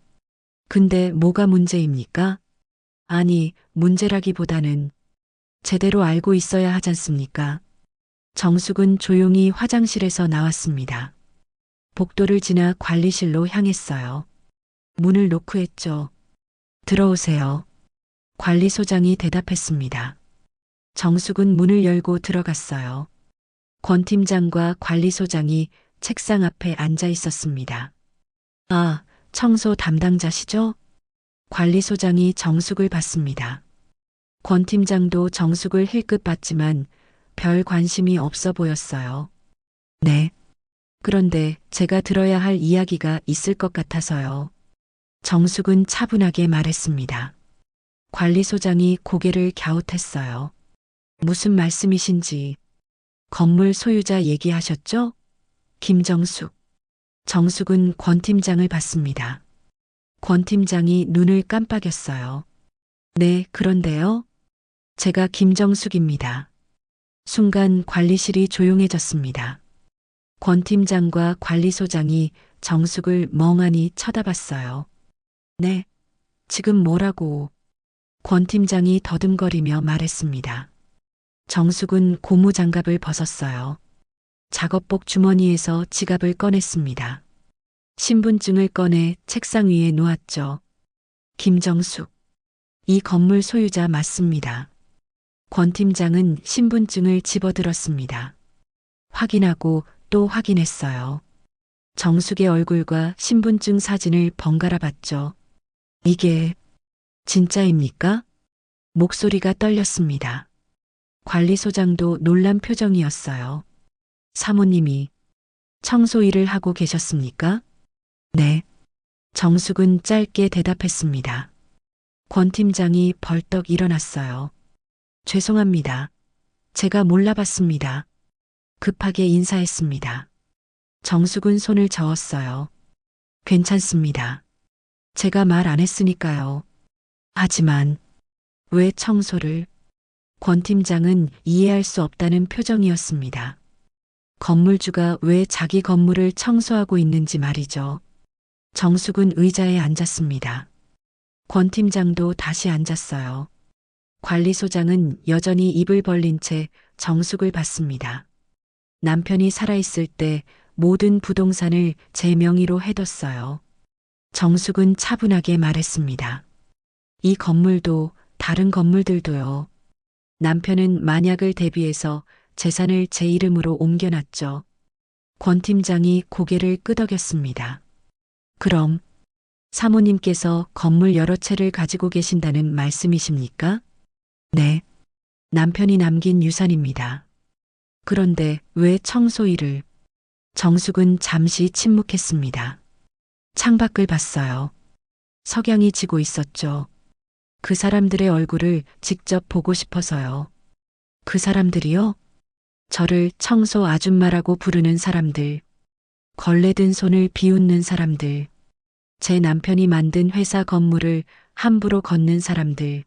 근데 뭐가 문제입니까? 아니, 문제라기보다는 제대로 알고 있어야 하잖습니까? 정숙은 조용히 화장실에서 나왔습니다. 복도를 지나 관리실로 향했어요. 문을 노크했죠. 들어오세요. 관리소장이 대답했습니다. 정숙은 문을 열고 들어갔어요. 권 팀장과 관리소장이 책상 앞에 앉아 있었습니다. 아, 청소 담당자시죠? 관리소장이 정숙을 봤습니다. 권 팀장도 정숙을 힐끗 봤지만 별 관심이 없어 보였어요. 네. 그런데 제가 들어야 할 이야기가 있을 것 같아서요. 정숙은 차분하게 말했습니다. 관리소장이 고개를 갸웃했어요. 무슨 말씀이신지. 건물 소유자 얘기하셨죠? 김정숙. 정숙은 권 팀장을 봤습니다. 권 팀장이 눈을 깜빡였어요. 네, 그런데요. 제가 김정숙입니다. 순간 관리실이 조용해졌습니다. 권 팀장과 관리소장이 정숙을 멍하니 쳐다봤어요. 네, 지금 뭐라고? 권 팀장이 더듬거리며 말했습니다. 정숙은 고무장갑을 벗었어요. 작업복 주머니에서 지갑을 꺼냈습니다. 신분증을 꺼내 책상 위에 놓았죠. 김정숙. 이 건물 소유자 맞습니다. 권 팀장은 신분증을 집어들었습니다. 확인하고 또 확인했어요. 정숙의 얼굴과 신분증 사진을 번갈아 봤죠. 이게 진짜입니까? 목소리가 떨렸습니다. 관리소장도 놀란 표정이었어요. 사모님이 청소 일을 하고 계셨습니까? 네. 정숙은 짧게 대답했습니다. 권 팀장이 벌떡 일어났어요. 죄송합니다. 제가 몰라봤습니다. 급하게 인사했습니다. 정숙은 손을 저었어요. 괜찮습니다. 제가 말 안 했으니까요. 하지만 왜 청소를? 권 팀장은 이해할 수 없다는 표정이었습니다. 건물주가 왜 자기 건물을 청소하고 있는지 말이죠. 정숙은 의자에 앉았습니다. 권 팀장도 다시 앉았어요. 관리소장은 여전히 입을 벌린 채 정숙을 봤습니다. 남편이 살아있을 때 모든 부동산을 제 명의로 해뒀어요. 정숙은 차분하게 말했습니다. 이 건물도 다른 건물들도요. 남편은 만약을 대비해서 재산을 제 이름으로 옮겨놨죠. 권 팀장이 고개를 끄덕였습니다. 그럼 사모님께서 건물 여러 채를 가지고 계신다는 말씀이십니까? 네. 남편이 남긴 유산입니다. 그런데 왜 청소 일을? 정숙은 잠시 침묵했습니다. 창밖을 봤어요. 석양이 지고 있었죠. 그 사람들의 얼굴을 직접 보고 싶어서요. 그 사람들이요? 저를 청소 아줌마라고 부르는 사람들. 걸레든 손을 비웃는 사람들. 제 남편이 만든 회사 건물을 함부로 걷는 사람들.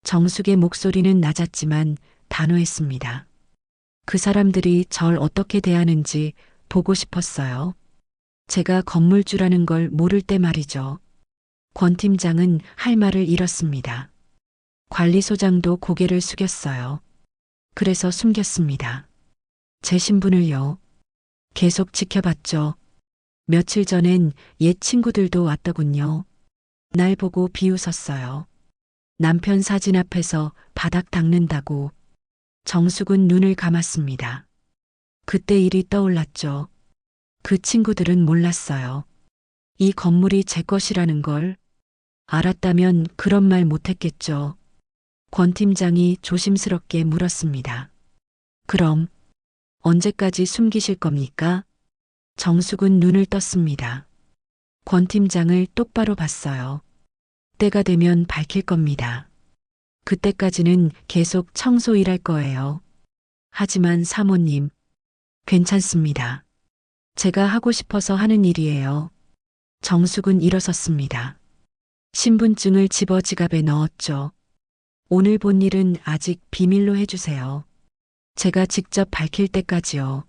정숙의 목소리는 낮았지만 단호했습니다. 그 사람들이 절 어떻게 대하는지 보고 싶었어요. 제가 건물주라는 걸 모를 때 말이죠. 권 팀장은 할 말을 잃었습니다. 관리소장도 고개를 숙였어요. 그래서 숨겼습니다. 제 신분을요. 계속 지켜봤죠. 며칠 전엔 옛 친구들도 왔더군요. 날 보고 비웃었어요. 남편 사진 앞에서 바닥 닦는다고. 정숙은 눈을 감았습니다. 그때 일이 떠올랐죠. 그 친구들은 몰랐어요. 이 건물이 제 것이라는 걸. 알았다면 그런 말 못했겠죠. 권 팀장이 조심스럽게 물었습니다. 그럼 언제까지 숨기실 겁니까? 정숙은 눈을 떴습니다. 권 팀장을 똑바로 봤어요. 때가 되면 밝힐 겁니다. 그때까지는 계속 청소 일할 거예요. 하지만 사모님, 괜찮습니다. 제가 하고 싶어서 하는 일이에요. 정숙은 일어섰습니다. 신분증을 집어 지갑에 넣었죠. 오늘 본 일은 아직 비밀로 해주세요. 제가 직접 밝힐 때까지요.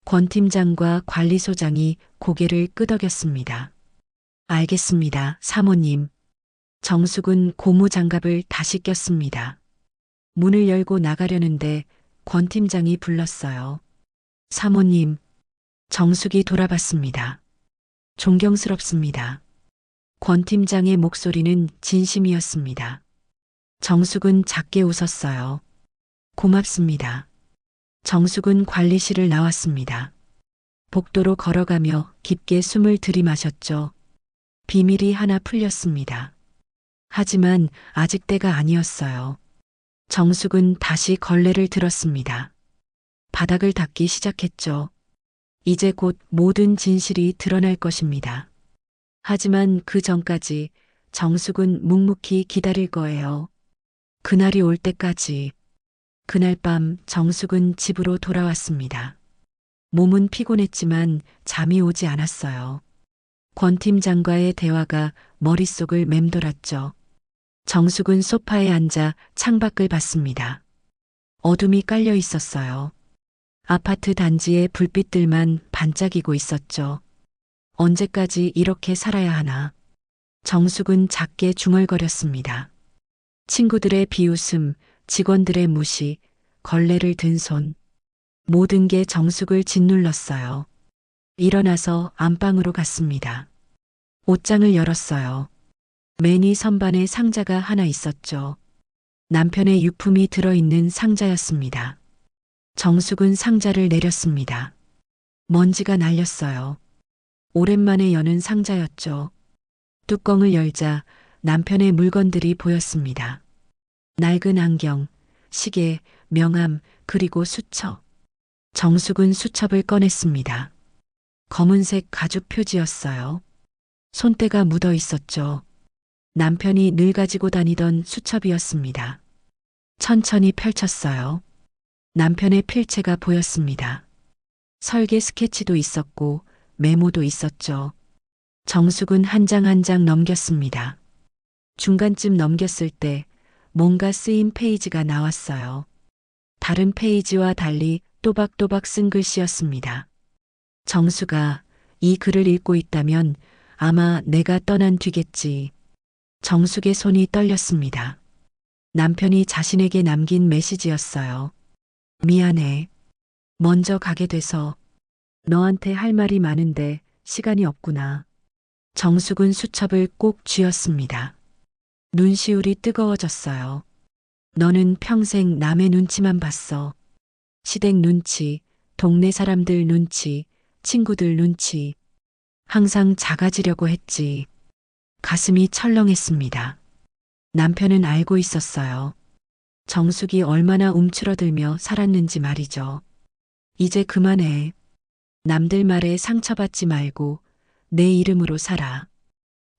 권 팀장과 관리소장이 고개를 끄덕였습니다. 알겠습니다, 사모님. 정숙은 고무장갑을 다시 꼈습니다. 문을 열고 나가려는데 권 팀장이 불렀어요. 사모님. 정숙이 돌아봤습니다. 존경스럽습니다. 권 팀장의 목소리는 진심이었습니다. 정숙은 작게 웃었어요. 고맙습니다. 정숙은 관리실을 나왔습니다. 복도로 걸어가며 깊게 숨을 들이마셨죠. 비밀이 하나 풀렸습니다. 하지만 아직 때가 아니었어요. 정숙은 다시 걸레를 들었습니다. 바닥을 닦기 시작했죠. 이제 곧 모든 진실이 드러날 것입니다. 하지만 그 전까지 정숙은 묵묵히 기다릴 거예요. 그날이 올 때까지. 그날 밤 정숙은 집으로 돌아왔습니다. 몸은 피곤했지만 잠이 오지 않았어요. 권 팀장과의 대화가 머릿속을 맴돌았죠. 정숙은 소파에 앉아 창밖을 봤습니다. 어둠이 깔려 있었어요. 아파트 단지의 불빛들만 반짝이고 있었죠. 언제까지 이렇게 살아야 하나. 정숙은 작게 중얼거렸습니다. 친구들의 비웃음, 직원들의 무시, 걸레를 든 손. 모든 게 정숙을 짓눌렀어요. 일어나서 안방으로 갔습니다. 옷장을 열었어요. 매니 선반에 상자가 하나 있었죠. 남편의 유품이 들어있는 상자였습니다. 정숙은 상자를 내렸습니다. 먼지가 날렸어요. 오랜만에 여는 상자였죠. 뚜껑을 열자 남편의 물건들이 보였습니다. 낡은 안경, 시계, 명함, 그리고 수첩. 정숙은 수첩을 꺼냈습니다. 검은색 가죽 표지였어요. 손때가 묻어 있었죠. 남편이 늘 가지고 다니던 수첩이었습니다. 천천히 펼쳤어요. 남편의 필체가 보였습니다. 설계 스케치도 있었고 메모도 있었죠. 정숙은 한 장 한 장 넘겼습니다. 중간쯤 넘겼을 때 뭔가 쓰인 페이지가 나왔어요. 다른 페이지와 달리 또박또박 쓴 글씨였습니다. 정수가 이 글을 읽고 있다면 아마 내가 떠난 뒤겠지. 정숙의 손이 떨렸습니다. 남편이 자신에게 남긴 메시지였어요. 미안해. 먼저 가게 돼서 너한테 할 말이 많은데 시간이 없구나. 정숙은 수첩을 꼭 쥐었습니다. 눈시울이 뜨거워졌어요. 너는 평생 남의 눈치만 봤어. 시댁 눈치, 동네 사람들 눈치, 친구들 눈치. 항상 작아지려고 했지. 가슴이 철렁했습니다. 남편은 알고 있었어요. 정숙이 얼마나 움츠러들며 살았는지 말이죠. 이제 그만해. 남들 말에 상처받지 말고 내 이름으로 살아.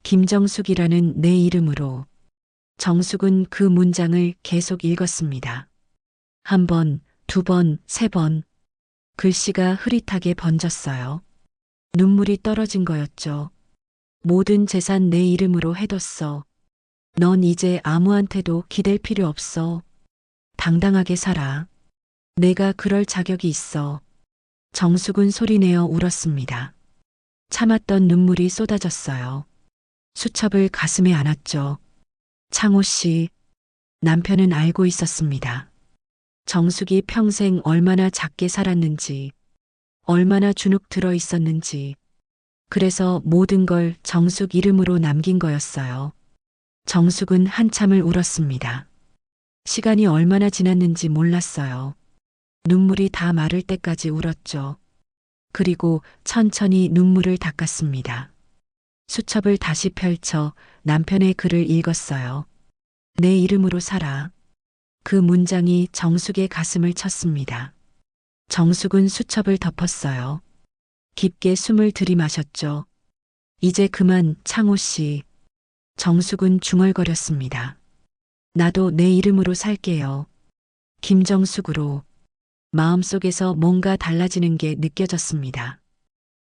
김정숙이라는 내 이름으로. 정숙은 그 문장을 계속 읽었습니다. 한 번, 두 번, 세 번. 글씨가 흐릿하게 번졌어요. 눈물이 떨어진 거였죠. 모든 재산 내 이름으로 해뒀어. 넌 이제 아무한테도 기댈 필요 없어. 당당하게 살아. 내가 그럴 자격이 있어. 정숙은 소리내어 울었습니다. 참았던 눈물이 쏟아졌어요. 수첩을 가슴에 안았죠. 창호 씨, 남편은 알고 있었습니다. 정숙이 평생 얼마나 작게 살았는지, 얼마나 주눅 들어 있었는지. 그래서 모든 걸 정숙 이름으로 남긴 거였어요. 정숙은 한참을 울었습니다. 시간이 얼마나 지났는지 몰랐어요. 눈물이 다 마를 때까지 울었죠. 그리고 천천히 눈물을 닦았습니다. 수첩을 다시 펼쳐 남편의 글을 읽었어요. 내 이름으로 살아. 그 문장이 정숙의 가슴을 쳤습니다. 정숙은 수첩을 덮었어요. 깊게 숨을 들이마셨죠. 이제 그만, 창호 씨. 정숙은 중얼거렸습니다. 나도 내 이름으로 살게요. 김정숙으로. 마음속에서 뭔가 달라지는 게 느껴졌습니다.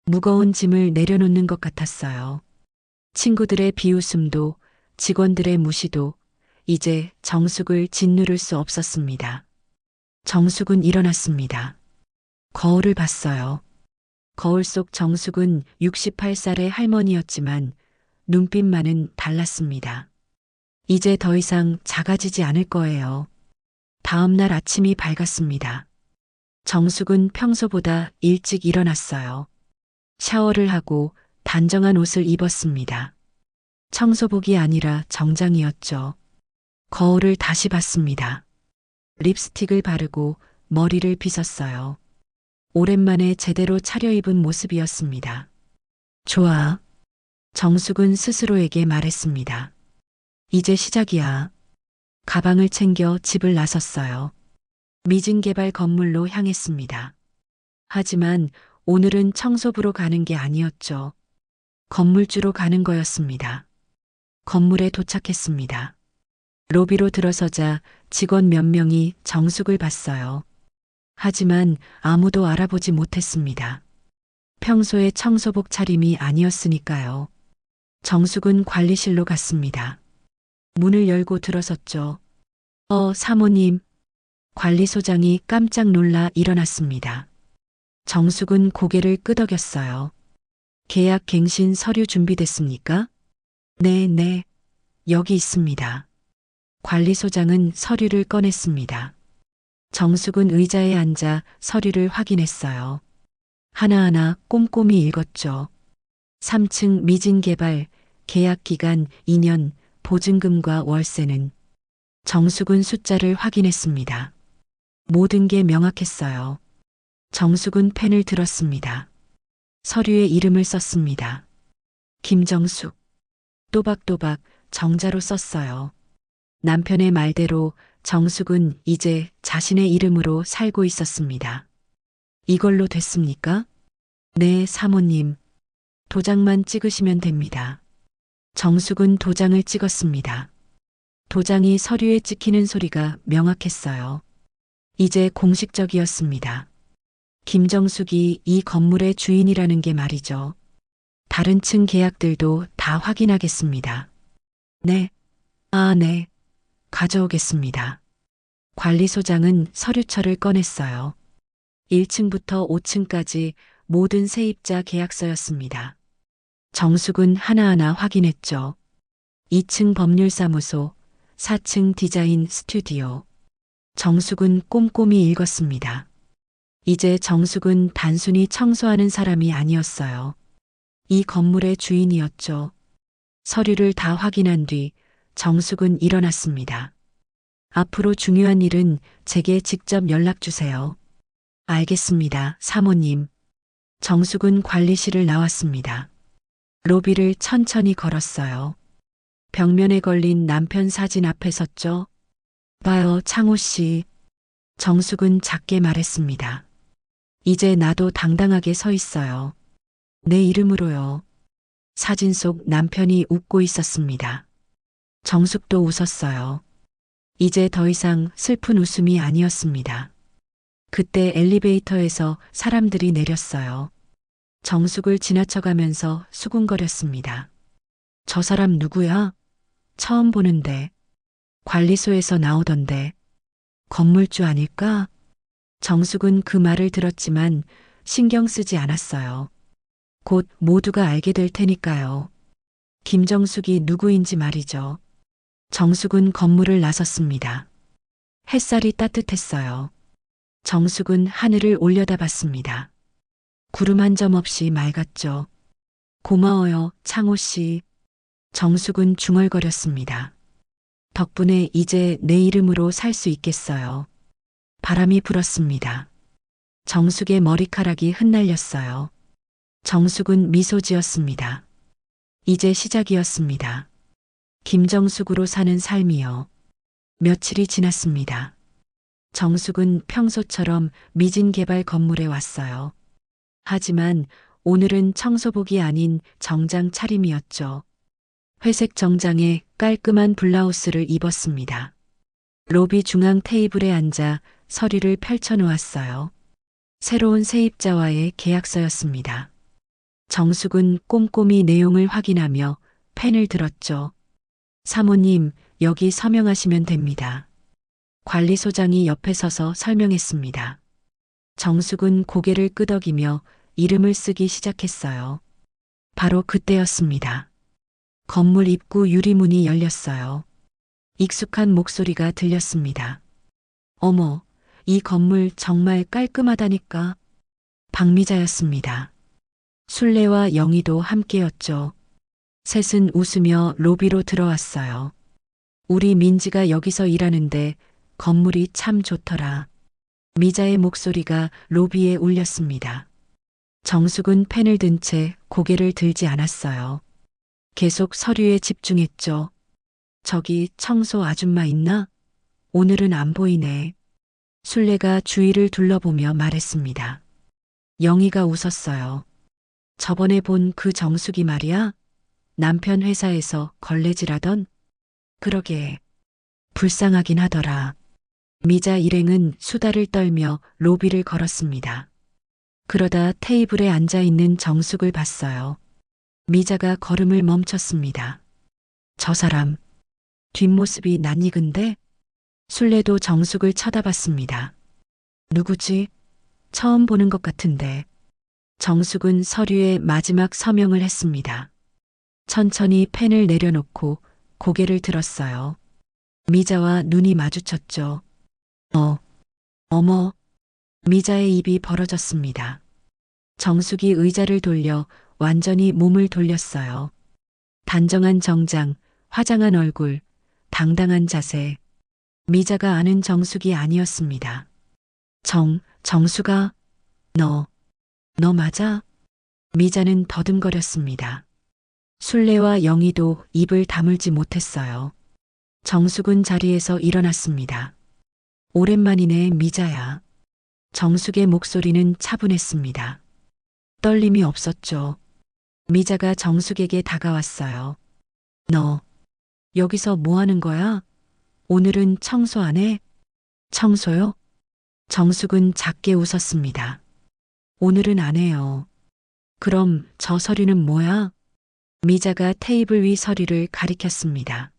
무거운 짐을 내려놓는 것 같았어요. 친구들의 비웃음도, 직원들의 무시도 이제 정숙을 짓누를 수 없었습니다. 정숙은 일어났습니다. 거울을 봤어요. 거울 속 정숙은 68살의 할머니였지만 눈빛만은 달랐습니다. 이제 더 이상 작아지지 않을 거예요. 다음 날 아침이 밝았습니다. 정숙은 평소보다 일찍 일어났어요. 샤워를 하고 단정한 옷을 입었습니다. 청소복이 아니라 정장이었죠. 거울을 다시 봤습니다. 립스틱을 바르고 머리를 빗었어요. 오랜만에 제대로 차려입은 모습이었습니다. 좋아. 정숙은 스스로에게 말했습니다. 이제 시작이야. 가방을 챙겨 집을 나섰어요. 미진개발 건물로 향했습니다. 하지만 오늘은 청소부로 가는 게 아니었죠. 건물주로 가는 거였습니다. 건물에 도착했습니다. 로비로 들어서자 직원 몇 명이 정숙을 봤어요. 하지만 아무도 알아보지 못했습니다. 평소의 청소복 차림이 아니었으니까요. 정숙은 관리실로 갔습니다. 문을 열고 들어섰죠. 사모님. 관리소장이 깜짝 놀라 일어났습니다. 정숙은 고개를 끄덕였어요. 계약 갱신 서류 준비됐습니까? 네, 여기 있습니다. 관리소장은 서류를 꺼냈습니다. 정숙은 의자에 앉아 서류를 확인했어요. 하나하나 꼼꼼히 읽었죠. 3층 미진개발, 계약기간 2년, 보증금과 월세는. 정숙은 숫자를 확인했습니다. 모든 게 명확했어요. 정숙은 펜을 들었습니다. 서류에 이름을 썼습니다. 김정숙. 또박또박 정자로 썼어요. 남편의 말대로 정숙은 이제 자신의 이름으로 살고 있었습니다. 이걸로 됐습니까? 네, 사모님. 도장만 찍으시면 됩니다. 정숙은 도장을 찍었습니다. 도장이 서류에 찍히는 소리가 명확했어요. 이제 공식적이었습니다. 김정숙이 이 건물의 주인이라는 게 말이죠. 다른 층 계약들도 다 확인하겠습니다. 네, 아, 네. 가져오겠습니다. 관리소장은 서류철을 꺼냈어요. 1층부터 5층까지 모든 세입자 계약서였습니다. 정숙은 하나하나 확인했죠. 2층 법률사무소, 4층 디자인 스튜디오. 정숙은 꼼꼼히 읽었습니다. 이제 정숙은 단순히 청소하는 사람이 아니었어요. 이 건물의 주인이었죠. 서류를 다 확인한 뒤 정숙은 일어났습니다. 앞으로 중요한 일은 제게 직접 연락 주세요. 알겠습니다, 사모님. 정숙은 관리실을 나왔습니다. 로비를 천천히 걸었어요. 벽면에 걸린 남편 사진 앞에 섰죠. 봐요, 창호 씨. 정숙은 작게 말했습니다. 이제 나도 당당하게 서 있어요. 내 이름으로요. 사진 속 남편이 웃고 있었습니다. 정숙도 웃었어요. 이제 더 이상 슬픈 웃음이 아니었습니다. 그때 엘리베이터에서 사람들이 내렸어요. 정숙을 지나쳐가면서 수군거렸습니다. 저 사람 누구야? 처음 보는데. 관리소에서 나오던데. 건물주 아닐까? 정숙은 그 말을 들었지만 신경 쓰지 않았어요. 곧 모두가 알게 될 테니까요. 김정숙이 누구인지 말이죠. 정숙은 건물을 나섰습니다. 햇살이 따뜻했어요. 정숙은 하늘을 올려다봤습니다. 구름 한 점 없이 맑았죠. 고마워요, 창호 씨. 정숙은 중얼거렸습니다. 덕분에 이제 내 이름으로 살 수 있겠어요. 바람이 불었습니다. 정숙의 머리카락이 흩날렸어요. 정숙은 미소 지었습니다. 이제 시작이었습니다. 김정숙으로 사는 삶이요. 며칠이 지났습니다. 정숙은 평소처럼 미진개발 건물에 왔어요. 하지만 오늘은 청소복이 아닌 정장 차림이었죠. 회색 정장에 깔끔한 블라우스를 입었습니다. 로비 중앙 테이블에 앉아 서류를 펼쳐놓았어요. 새로운 세입자와의 계약서였습니다. 정숙은 꼼꼼히 내용을 확인하며 펜을 들었죠. 사모님, 여기 서명하시면 됩니다. 관리소장이 옆에 서서 설명했습니다. 정숙은 고개를 끄덕이며 이름을 쓰기 시작했어요. 바로 그때였습니다. 건물 입구 유리문이 열렸어요. 익숙한 목소리가 들렸습니다. 어머, 이 건물 정말 깔끔하다니까. 박미자였습니다. 순례와 영희도 함께였죠. 셋은 웃으며 로비로 들어왔어요. 우리 민지가 여기서 일하는데 건물이 참 좋더라. 미자의 목소리가 로비에 울렸습니다. 정숙은 펜을 든 채 고개를 들지 않았어요. 계속 서류에 집중했죠. 저기 청소 아줌마 있나? 오늘은 안 보이네. 순례가 주위를 둘러보며 말했습니다. 영희가 웃었어요. 저번에 본 그 정숙이 말이야? 남편 회사에서 걸레질하던? 그러게. 불쌍하긴 하더라. 미자 일행은 수다를 떨며 로비를 걸었습니다. 그러다 테이블에 앉아 있는 정숙을 봤어요. 미자가 걸음을 멈췄습니다. 저 사람, 뒷모습이 낯익은데? 순례도 정숙을 쳐다봤습니다. 누구지? 처음 보는 것 같은데. 정숙은 서류에 마지막 서명을 했습니다. 천천히 펜을 내려놓고 고개를 들었어요. 미자와 눈이 마주쳤죠. 어머. 미자의 입이 벌어졌습니다. 정숙이 의자를 돌려 완전히 몸을 돌렸어요. 단정한 정장, 화장한 얼굴, 당당한 자세. 미자가 아는 정숙이 아니었습니다. 정숙아, 너 맞아? 미자는 더듬거렸습니다. 순례와 영희도 입을 다물지 못했어요. 정숙은 자리에서 일어났습니다. 오랜만이네, 미자야. 정숙의 목소리는 차분했습니다. 떨림이 없었죠. 미자가 정숙에게 다가왔어요. 너, 여기서 뭐 하는 거야? 오늘은 청소 안 해? 청소요? 정숙은 작게 웃었습니다. 오늘은 안 해요. 그럼 저 서류는 뭐야? 미자가 테이블 위 서류를 가리켰습니다.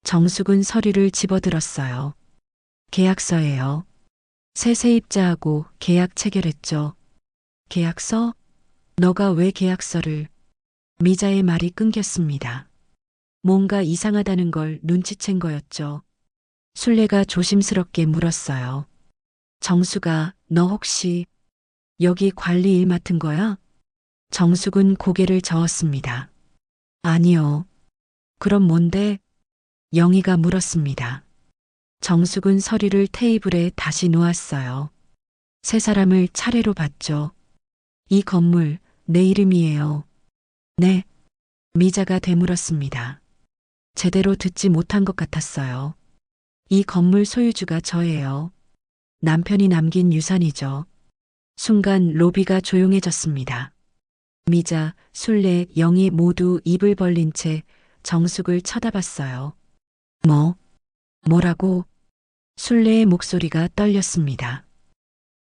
정숙은 서류를 집어들었어요. 계약서예요. 새 세입자하고 계약 체결했죠. 계약서? 너가 왜 계약서를? 미자의 말이 끊겼습니다. 뭔가 이상하다는 걸 눈치챈 거였죠. 순례가 조심스럽게 물었어요. 정수가, 너 혹시 여기 관리 일 맡은 거야? 정숙은 고개를 저었습니다. 아니요. 그럼 뭔데? 영희가 물었습니다. 정숙은 서류를 테이블에 다시 놓았어요. 세 사람을 차례로 봤죠. 이 건물 내 이름이에요. 네. 미자가 되물었습니다. 제대로 듣지 못한 것 같았어요. 이 건물 소유주가 저예요. 남편이 남긴 유산이죠. 순간 로비가 조용해졌습니다. 미자, 순례, 영희 모두 입을 벌린 채 정숙을 쳐다봤어요. 뭐라고? 순례의 목소리가 떨렸습니다.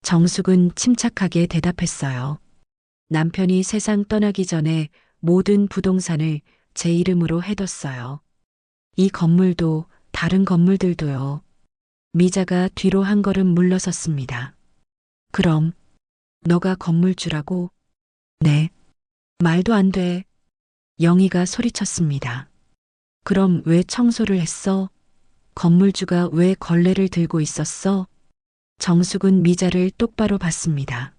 정숙은 침착하게 대답했어요. 남편이 세상 떠나기 전에 모든 부동산을 제 이름으로 해뒀어요. 이 건물도 다른 건물들도요. 미자가 뒤로 한 걸음 물러섰습니다. 그럼 너가 건물주라고? 네. 말도 안 돼. 영희가 소리쳤습니다. 그럼 왜 청소를 했어? 건물주가 왜 걸레를 들고 있었어? 정숙은 미자를 똑바로 봤습니다.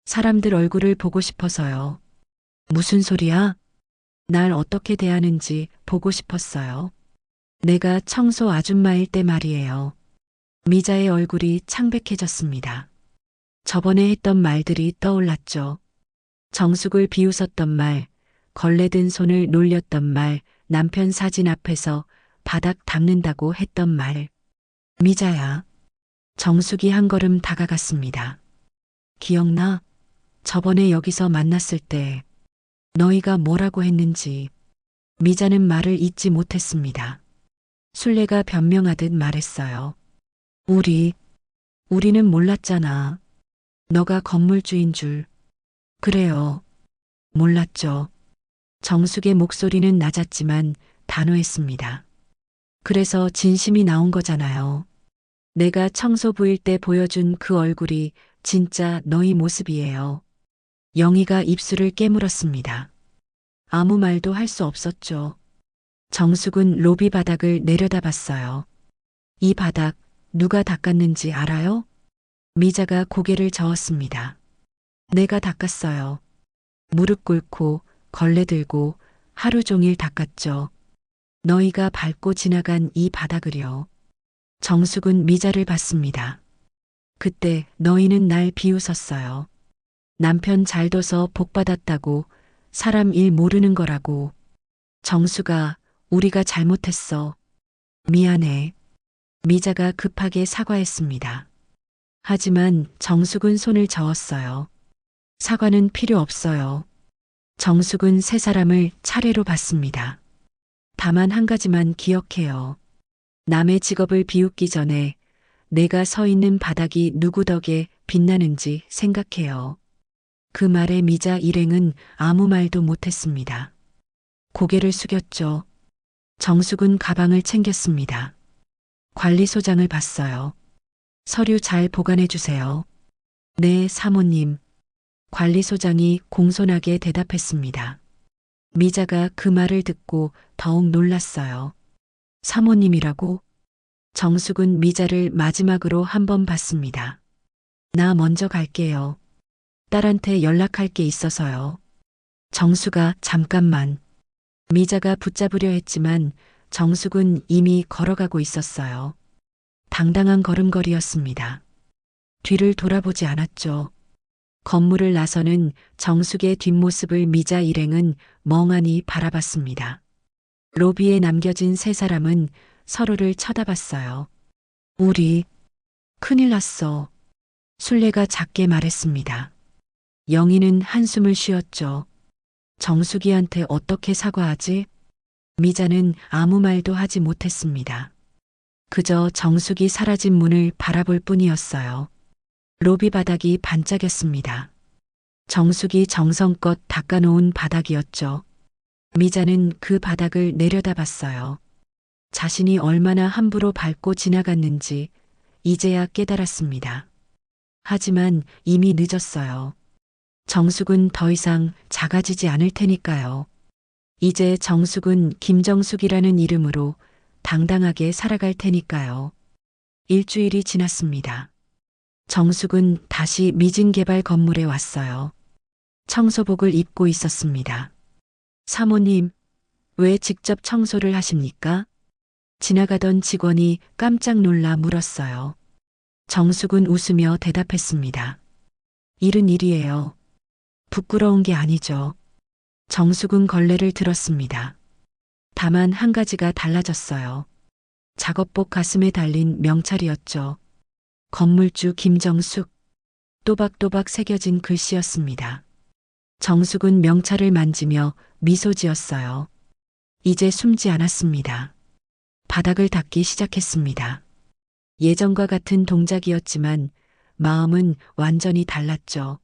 사람들 얼굴을 보고 싶어서요. 무슨 소리야? 날 어떻게 대하는지 보고 싶었어요. 내가 청소 아줌마일 때 말이에요. 미자의 얼굴이 창백해졌습니다. 저번에 했던 말들이 떠올랐죠. 정숙을 비웃었던 말, 걸레든 손을 놀렸던 말, 남편 사진 앞에서 바닥 닦는다고 했던 말. 미자야. 정숙이 한 걸음 다가갔습니다. 기억나? 저번에 여기서 만났을 때 너희가 뭐라고 했는지. 미자는 말을 잇지 못했습니다. 순례가 변명하듯 말했어요. 우리는 몰랐잖아. 너가 건물주인 줄. 그래요. 몰랐죠. 정숙의 목소리는 낮았지만 단호했습니다. 그래서 진심이 나온 거잖아요. 내가 청소부일 때 보여준 그 얼굴이 진짜 너희 모습이에요. 영희가 입술을 깨물었습니다. 아무 말도 할 수 없었죠. 정숙은 로비 바닥을 내려다봤어요. 이 바닥 누가 닦았는지 알아요? 미자가 고개를 저었습니다. 내가 닦았어요. 무릎 꿇고 걸레 들고 하루 종일 닦았죠. 너희가 밟고 지나간 이 바닥을요. 정숙은 미자를 봤습니다. 그때 너희는 날 비웃었어요. 남편 잘 둬서 복 받았다고, 사람 일 모르는 거라고. 정수가 우리가 잘못했어. 미안해. 미자가 급하게 사과했습니다. 하지만 정숙은 손을 저었어요. 사과는 필요 없어요. 정숙은 세 사람을 차례로 봤습니다. 다만 한 가지만 기억해요. 남의 직업을 비웃기 전에 내가 서 있는 바닥이 누구 덕에 빛나는지 생각해요. 그 말에 미자 일행은 아무 말도 못했습니다. 고개를 숙였죠. 정숙은 가방을 챙겼습니다. 관리소장을 봤어요. 서류 잘 보관해 주세요. 네, 사모님. 관리소장이 공손하게 대답했습니다. 미자가 그 말을 듣고 더욱 놀랐어요. 사모님이라고? 정숙은 미자를 마지막으로 한 번 봤습니다. 나 먼저 갈게요. 딸한테 연락할 게 있어서요. 정수가 잠깐만. 미자가 붙잡으려 했지만 정숙은 이미 걸어가고 있었어요. 당당한 걸음걸이였습니다. 뒤를 돌아보지 않았죠. 건물을 나서는 정숙의 뒷모습을 미자 일행은 멍하니 바라봤습니다. 로비에 남겨진 세 사람은 서로를 쳐다봤어요. 우리 큰일 났어. 순례가 작게 말했습니다. 영희는 한숨을 쉬었죠. 정숙이한테 어떻게 사과하지? 미자는 아무 말도 하지 못했습니다. 그저 정숙이 사라진 문을 바라볼 뿐이었어요. 로비 바닥이 반짝였습니다. 정숙이 정성껏 닦아놓은 바닥이었죠. 미자는 그 바닥을 내려다봤어요. 자신이 얼마나 함부로 밟고 지나갔는지 이제야 깨달았습니다. 하지만 이미 늦었어요. 정숙은 더 이상 작아지지 않을 테니까요. 이제 정숙은 김정숙이라는 이름으로 당당하게 살아갈 테니까요. 일주일이 지났습니다. 정숙은 다시 미진개발 건물에 왔어요. 청소복을 입고 있었습니다. 사모님, 왜 직접 청소를 하십니까? 지나가던 직원이 깜짝 놀라 물었어요. 정숙은 웃으며 대답했습니다. 일은 일이에요. 부끄러운 게 아니죠. 정숙은 걸레를 들었습니다. 다만 한 가지가 달라졌어요. 작업복 가슴에 달린 명찰이었죠. 건물주 김정숙. 또박또박 새겨진 글씨였습니다. 정숙은 명찰을 만지며 미소 지었어요. 이제 숨지 않았습니다. 바닥을 닦기 시작했습니다. 예전과 같은 동작이었지만 마음은 완전히 달랐죠.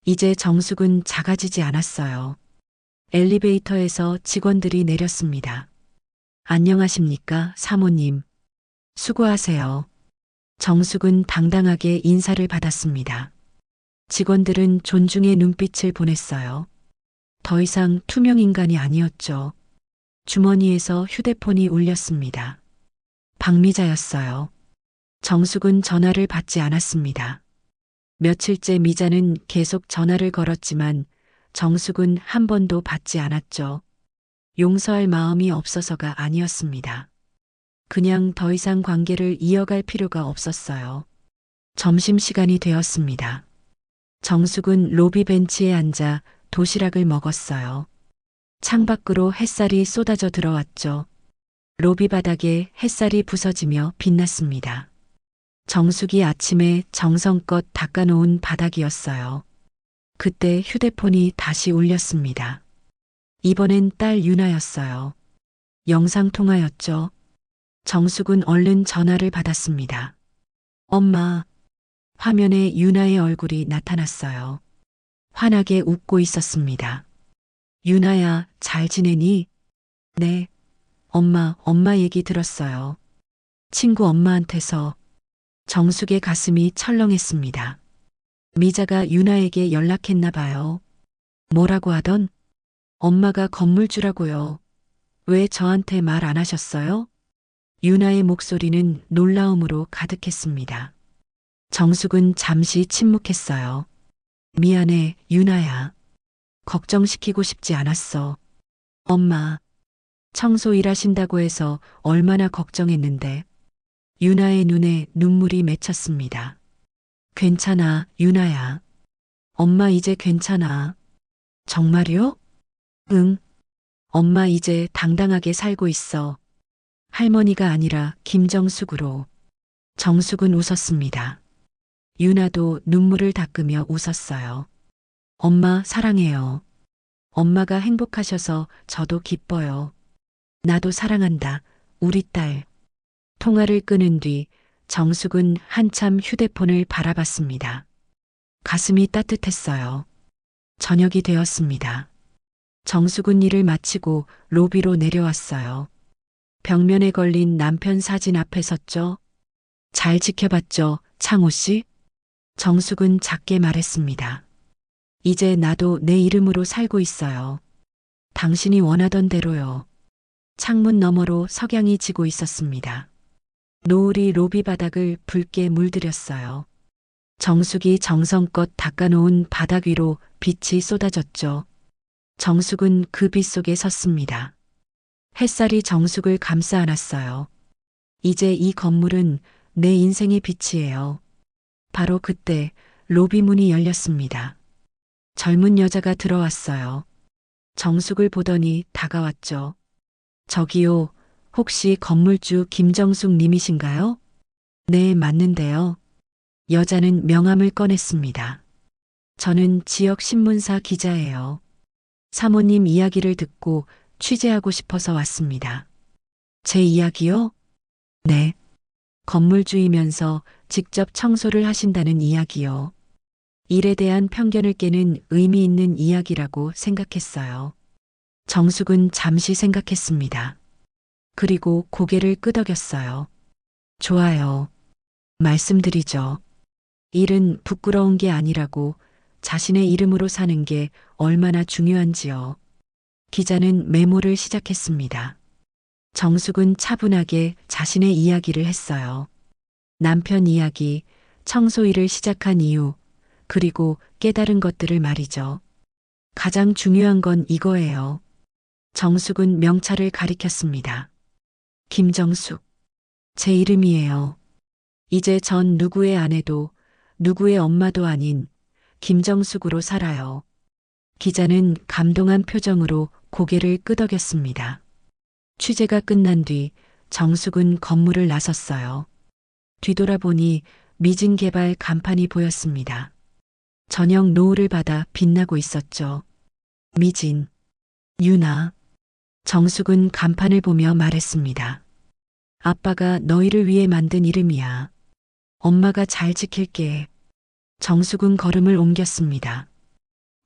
이제 정숙은 작아지지 않았어요. 엘리베이터에서 직원들이 내렸습니다. 안녕하십니까, 사모님. 수고하세요. 정숙은 당당하게 인사를 받았습니다. 직원들은 존중의 눈빛을 보냈어요. 더 이상 투명 인간이 아니었죠. 주머니에서 휴대폰이 울렸습니다. 박미자였어요. 정숙은 전화를 받지 않았습니다. 며칠째 미자는 계속 전화를 걸었지만 정숙은 한 번도 받지 않았죠. 용서할 마음이 없어서가 아니었습니다. 그냥 더 이상 관계를 이어갈 필요가 없었어요. 점심시간이 되었습니다. 정숙은 로비 벤치에 앉아 도시락을 먹었어요. 창밖으로 햇살이 쏟아져 들어왔죠. 로비 바닥에 햇살이 부서지며 빛났습니다. 정숙이 아침에 정성껏 닦아놓은 바닥이었어요. 그때 휴대폰이 다시 울렸습니다. 이번엔 딸 유나였어요. 영상통화였죠. 정숙은 얼른 전화를 받았습니다. 엄마. 화면에 유나의 얼굴이 나타났어요. 환하게 웃고 있었습니다. 유나야, 잘 지내니? 네. 엄마 얘기 들었어요. 친구 엄마한테서. 정숙의 가슴이 철렁했습니다. 미자가 유나에게 연락했나 봐요. 뭐라고 하던? 엄마가 건물주라고요. 왜 저한테 말 안 하셨어요? 유나의 목소리는 놀라움으로 가득했습니다. 정숙은 잠시 침묵했어요. 미안해, 유나야. 걱정시키고 싶지 않았어. 엄마, 청소 일하신다고 해서 얼마나 걱정했는데. 유나의 눈에 눈물이 맺혔습니다. 괜찮아, 유나야. 엄마 이제 괜찮아. 정말요? 응. 엄마 이제 당당하게 살고 있어. 할머니가 아니라 김정숙으로. 정숙은 웃었습니다. 유나도 눈물을 닦으며 웃었어요. 엄마 사랑해요. 엄마가 행복하셔서 저도 기뻐요. 나도 사랑한다, 우리 딸. 통화를 끊은 뒤 정숙은 한참 휴대폰을 바라봤습니다. 가슴이 따뜻했어요. 저녁이 되었습니다. 정숙은 일을 마치고 로비로 내려왔어요. 벽면에 걸린 남편 사진 앞에 섰죠. 잘 지켜봤죠, 창호 씨? 정숙은 작게 말했습니다. 이제 나도 내 이름으로 살고 있어요. 당신이 원하던 대로요. 창문 너머로 석양이 지고 있었습니다. 노을이 로비 바닥을 붉게 물들였어요. 정숙이 정성껏 닦아놓은 바닥 위로 빛이 쏟아졌죠. 정숙은 그 빛 속에 섰습니다. 햇살이 정숙을 감싸 안았어요. 이제 이 건물은 내 인생의 빛이에요. 바로 그때 로비 문이 열렸습니다. 젊은 여자가 들어왔어요. 정숙을 보더니 다가왔죠. 저기요, 혹시 건물주 김정숙 님이신가요? 네, 맞는데요. 여자는 명함을 꺼냈습니다. 저는 지역 신문사 기자예요. 사모님 이야기를 듣고 취재하고 싶어서 왔습니다. 제 이야기요? 네. 건물주이면서 직접 청소를 하신다는 이야기요. 일에 대한 편견을 깨는 의미 있는 이야기라고 생각했어요. 정숙은 잠시 생각했습니다. 그리고 고개를 끄덕였어요. 좋아요. 말씀드리죠. 일은 부끄러운 게 아니라고 자신의 이름으로 사는 게 얼마나 중요한지요. 기자는 메모를 시작했습니다. 정숙은 차분하게 자신의 이야기를 했어요. 남편 이야기, 청소일을 시작한 이유, 그리고 깨달은 것들을 말이죠. 가장 중요한 건 이거예요. 정숙은 명찰을 가리켰습니다. 김정숙. 제 이름이에요. 이제 전 누구의 아내도 누구의 엄마도 아닌 김정숙으로 살아요. 기자는 감동한 표정으로 고개를 끄덕였습니다. 취재가 끝난 뒤 정숙은 건물을 나섰어요. 뒤돌아보니 미진개발 간판이 보였습니다. 저녁 노을을 받아 빛나고 있었죠. 미진, 유나. 정숙은 간판을 보며 말했습니다. 아빠가 너희를 위해 만든 이름이야. 엄마가 잘 지킬게. 정숙은 걸음을 옮겼습니다.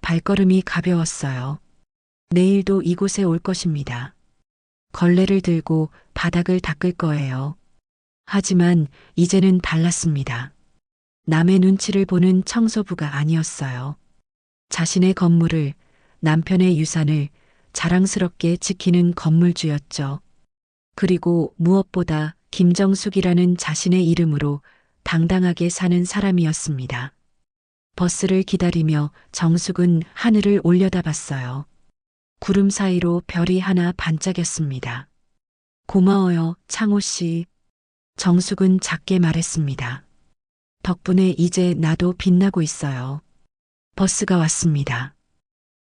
발걸음이 가벼웠어요. 내일도 이곳에 올 것입니다. 걸레를 들고 바닥을 닦을 거예요. 하지만 이제는 달랐습니다. 남의 눈치를 보는 청소부가 아니었어요. 자신의 건물을, 남편의 유산을 자랑스럽게 지키는 건물주였죠. 그리고 무엇보다 김정숙이라는 자신의 이름으로 당당하게 사는 사람이었습니다. 버스를 기다리며 정숙은 하늘을 올려다봤어요. 구름 사이로 별이 하나 반짝였습니다. 고마워요, 창호 씨. 정숙은 작게 말했습니다. 덕분에 이제 나도 빛나고 있어요. 버스가 왔습니다.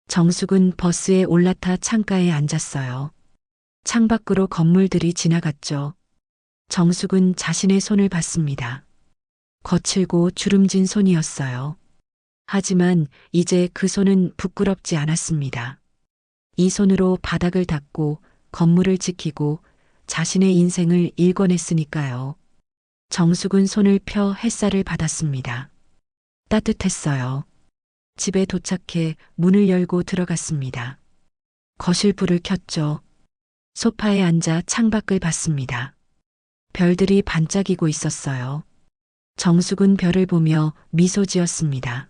정숙은 버스에 올라타 창가에 앉았어요. 창밖으로 건물들이 지나갔죠. 정숙은 자신의 손을 봤습니다. 거칠고 주름진 손이었어요. 하지만 이제 그 손은 부끄럽지 않았습니다. 이 손으로 바닥을 닦고 건물을 지키고 자신의 인생을 일궈냈으니까요. 정숙은 손을 펴 햇살을 받았습니다. 따뜻했어요. 집에 도착해 문을 열고 들어갔습니다. 거실 불을 켰죠. 소파에 앉아 창밖을 봤습니다. 별들이 반짝이고 있었어요. 정숙은 별을 보며 미소 지었습니다.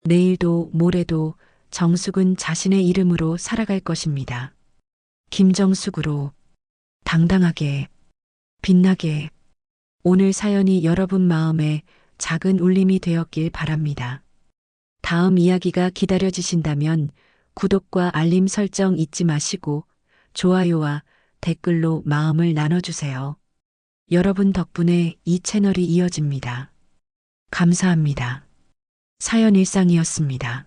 내일도 모레도 정숙은 자신의 이름으로 살아갈 것입니다. 김정숙으로 당당하게 빛나게. 오늘 사연이 여러분 마음에 작은 울림이 되었길 바랍니다. 다음 이야기가 기다려지신다면 구독과 알림 설정 잊지 마시고 좋아요와 댓글로 마음을 나눠주세요. 여러분 덕분에 이 채널이 이어집니다. 감사합니다. 사연 일상이었습니다.